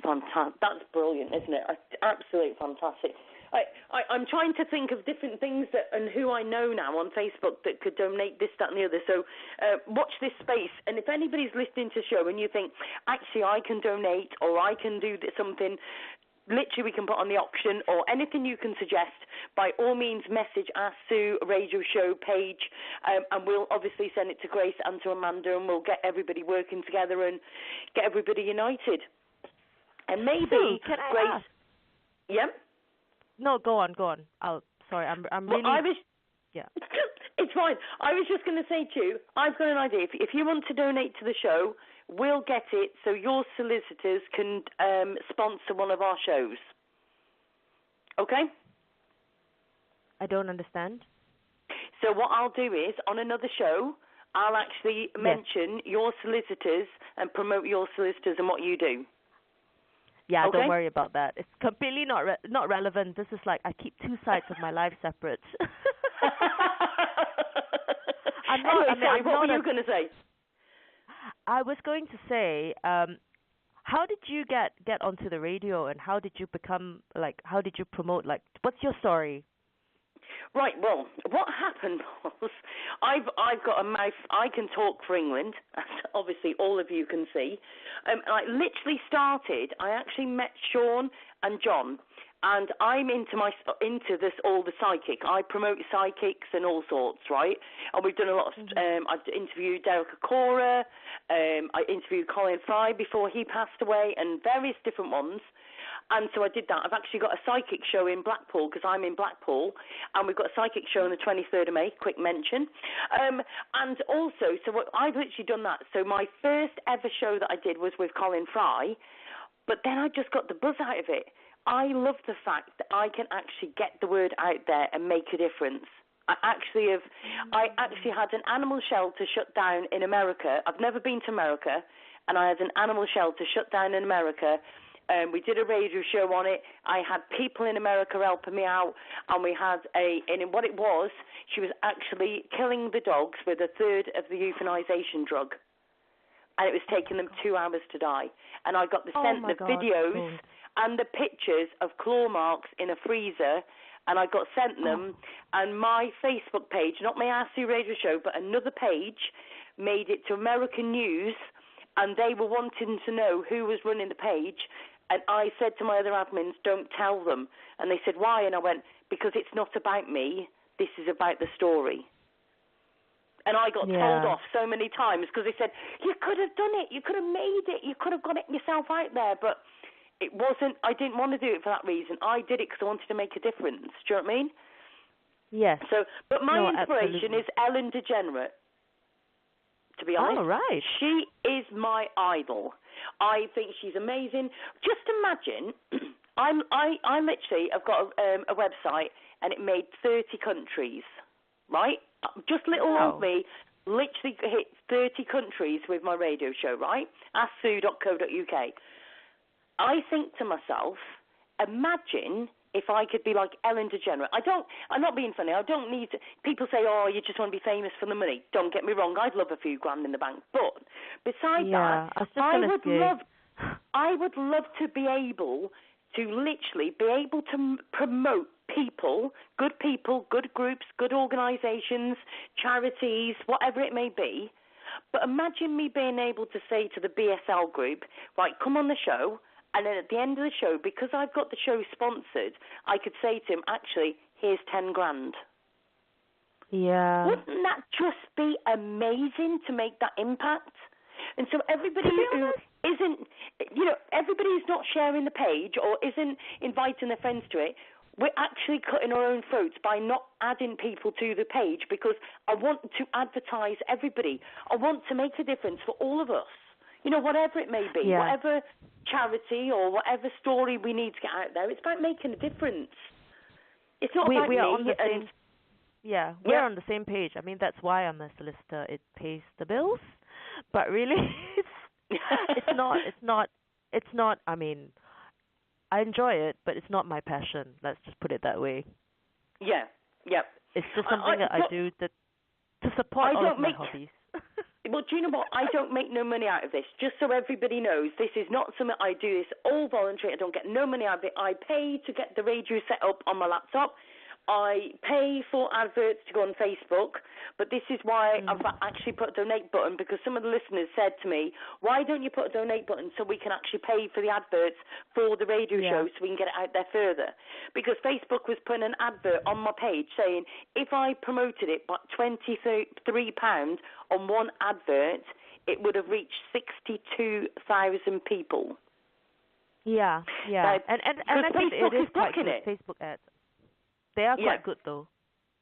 fantastic. That's brilliant, isn't it? Absolutely fantastic. I'm trying to think of different things and who I know now on Facebook that could donate this, that, and the other. So watch this space. And if anybody's listening to the show and you think, actually, I can donate or I can do something, literally we can put on the auction or anything you can suggest, by all means message our Sue Radio Show page, and we'll obviously send it to Grace and to Amanda, and we'll get everybody working together and get everybody united. And maybe Sue, can I Grace... ask? Yeah? No, go on. Sorry, I'm really... Yeah. It's fine. I was just going to say to you, I've got an idea. If you want to donate to the show, we'll get it so your solicitors can sponsor one of our shows. Okay? I don't understand. So what I'll do is, on another show, I'll actually mention your solicitors and promote your solicitors and what you do. Yeah, okay? Don't worry about that. It's completely not relevant. This is like I keep two sides of my life separate. What were you going to say? I was going to say, how did you get onto the radio, and how did you promote, what's your story? Right, well, what happened was I've got a mouth, I can talk for England, as obviously all of you can see. I literally started, I actually met Sean and John, and I'm into this, all the psychic. I promote psychics and all sorts, right? And we've done a lot of, I've interviewed Derek Acora, I interviewed Colin Fry before he passed away, and various different ones. And so I did that. I've actually got a psychic show in Blackpool, because I'm in Blackpool, and we've got a psychic show on the 23rd of May, quick mention. And also, I've literally done that. So my first ever show that I did was with Colin Fry, but then I just got the buzz out of it. I love the fact that I can actually get the word out there and make a difference. I actually had an animal shelter shut down in America. I've never been to America, and I had an animal shelter shut down in America. We did a radio show on it. I had people in America helping me out, and we had and what it was, she was actually killing the dogs with a third of the euthanization drug, and it was taking them 2 hours to die. And I got the videos and the pictures of claw marks in a freezer, and I got sent them, and my Facebook page, not my RC Radio Show, but another page, made it to American news, and they were wanting to know who was running the page. And I said to my other admins, don't tell them. And they said, why? And I went, because it's not about me. This is about the story. And I got told off so many times because they said, you could have done it. You could have made it. You could have got it yourself out there. But it wasn't, I didn't want to do it for that reason. I did it because I wanted to make a difference. Do you know what I mean? Yes. So, but my inspiration absolutely. is Ellen DeGeneres. To be honest, right. She is my idol. I think she's amazing. Just imagine, I literally have got a website, and it made 30 countries, right? Just little old me literally hit 30 countries with my radio show, right? AskSue.co.uk. I think to myself, imagine if I could be like Ellen DeGeneres. I'm not being funny. I don't need to, people say, oh, you just want to be famous for the money. Don't get me wrong. I'd love a few grand in the bank. But besides that, I would love to be able to literally be able to promote people, good groups, good organisations, charities, whatever it may be. But imagine me being able to say to the BSL group, right, come on the show. And then at the end of the show, because I've got the show sponsored, I could say to him, actually, here's 10 grand. Yeah. Wouldn't that just be amazing to make that impact? And so everybody who isn't, everybody who's not sharing the page or isn't inviting their friends to it, we're actually cutting our own throats by not adding people to the page, because I want to advertise everybody. I want to make a difference for all of us. Whatever it may be, whatever charity or whatever story we need to get out there, it's about making a difference. It's not about me. We're on the same page. I mean, that's why I'm a solicitor. It pays the bills, but really, it's not. I mean, I enjoy it, but it's not my passion. Let's just put it that way. Yeah. It's just something that I do to support all of my hobbies. Well, do you know what? I don't make no money out of this. Just so everybody knows, this is not something I do. This all voluntary. I don't get no money out of it. I pay to get the radio set up on my laptop. I pay for adverts to go on Facebook, but this is why I've actually put a donate button, because some of the listeners said to me, why don't you put a donate button so we can actually pay for the adverts for the radio show so we can get it out there further? Because Facebook was putting an advert on my page saying if I promoted it by £23 on one advert, it would have reached 62,000 people. Yeah. And I think it is quite good, Facebook ads. They are quite good, though.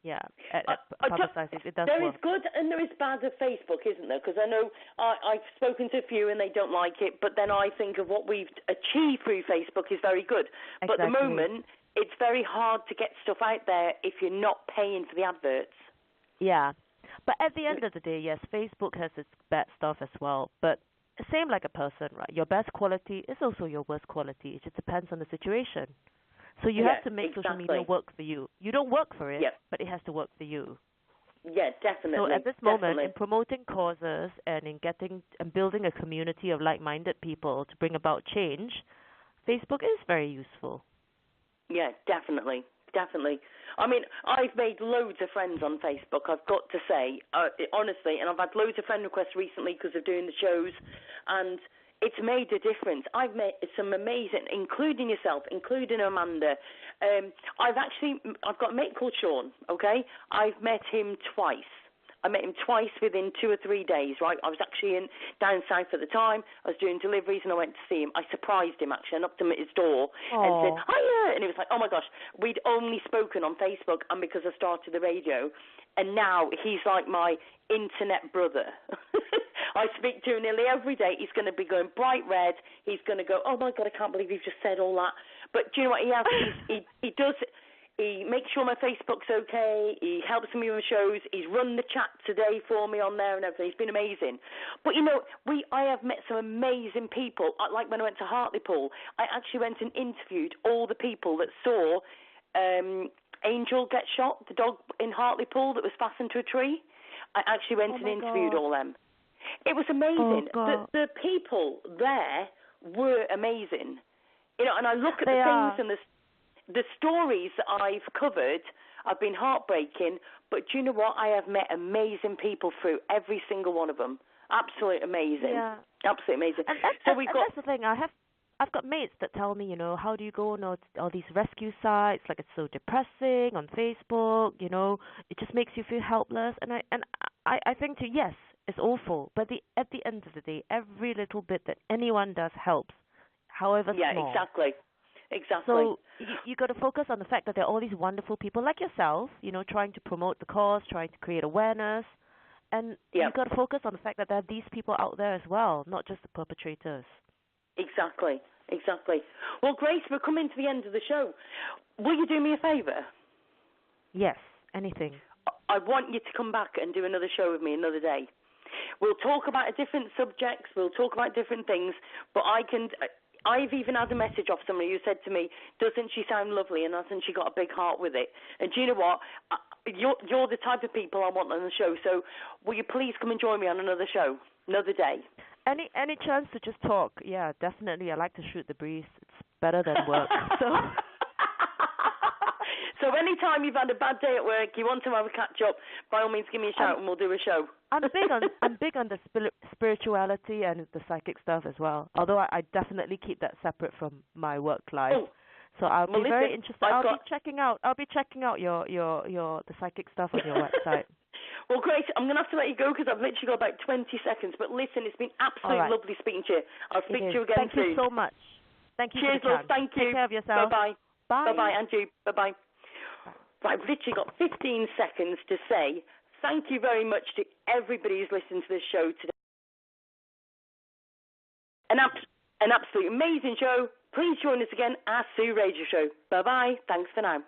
Yeah, at publicizing. It does there work. Is good and there is bad of Facebook, isn't there? Because I know I've spoken to a few and they don't like it, but then I think of what we've achieved through Facebook is very good. Exactly. But at the moment, it's very hard to get stuff out there if you're not paying for the adverts. Yeah, but at the end of the day, yes, Facebook has its bad stuff as well. But same like a person, right? Your best quality is also your worst quality. It just depends on the situation. So you have to make social media work for you. You don't work for it, but it has to work for you. Yeah, definitely. So at this moment, in promoting causes and in getting and building a community of like-minded people to bring about change, Facebook is very useful. Yeah, definitely. I mean, I've made loads of friends on Facebook, I've got to say, honestly, and I've had loads of friend requests recently because of doing the shows, and it's made a difference. I've met some amazing, including yourself, including Amanda. I've got a mate called Sean, okay? I've met him twice. I met him twice within 2 or 3 days, right? I was actually down south at the time. I was doing deliveries and I went to see him. I surprised him, actually. I knocked him at his door and said, hiya! And he was like, oh my gosh, we'd only spoken on Facebook and because I started the radio. And now he's like my internet brother. I speak to him nearly every day. He's going to be going bright red. He's going to go, oh my God, I can't believe you've just said all that. But do you know what he has? He does. He makes sure my Facebook's okay. He helps me with shows. He's run the chat today for me on there and everything. He's been amazing. But, you know, I have met some amazing people. Like when I went to Hartlepool, I actually went and interviewed all the people that saw Angel get shot, the dog in Hartlepool that was fastened to a tree. I actually went and interviewed all them. It was amazing. The people there were amazing. You know, and I look at the things and the stories that I've covered have been heartbreaking, but do you know what? I have met amazing people through every single one of them. Absolutely amazing. Yeah. Absolutely amazing. And that's the thing. I've got mates that tell me, you know, how do you go on all these rescue sites? Like, it's so depressing on Facebook, you know, it just makes you feel helpless. And I think too, yes, it's awful, but at the end of the day, every little bit that anyone does helps, however small. Yeah, exactly. So you got to focus on the fact that there are all these wonderful people like yourself, you know, trying to promote the cause, trying to create awareness. And you've got to focus on the fact that there are these people out there as well, not just the perpetrators. Exactly. Well, Grace, we're coming to the end of the show. Will you do me a favour? Yes, anything. I want you to come back and do another show with me another day. We'll talk about different subjects, we'll talk about different things, but I've even had a message off somebody who said to me, doesn't she sound lovely and hasn't she got a big heart with it? And do you know what? You're the type of people I want on the show, so will you please come and join me on another show, another day? Any chance to just talk? Yeah, definitely. I like to shoot the breeze. It's better than work. So anytime you've had a bad day at work, you want to have a catch up, by all means give me a shout and we'll do a show. I'm big on the spirituality and the psychic stuff as well. Although I definitely keep that separate from my work life. So I'll be very interested. I'll be checking out your the psychic stuff on your website. Well, Grace, I'm going to have to let you go because I've literally got about 20 seconds. But listen, it's been absolutely lovely speaking to you. I'll speak to you again soon. Thank you so much. Thank you. Cheers, love. Thank you. Take care of yourself. Bye-bye. Bye. Bye-bye, and you. Bye-bye. Right, I've literally got 15 seconds to say thank you very much to everybody who's listened to this show today. An absolutely amazing show. Please join us again at Sue Radio Show. Bye-bye. Thanks for now.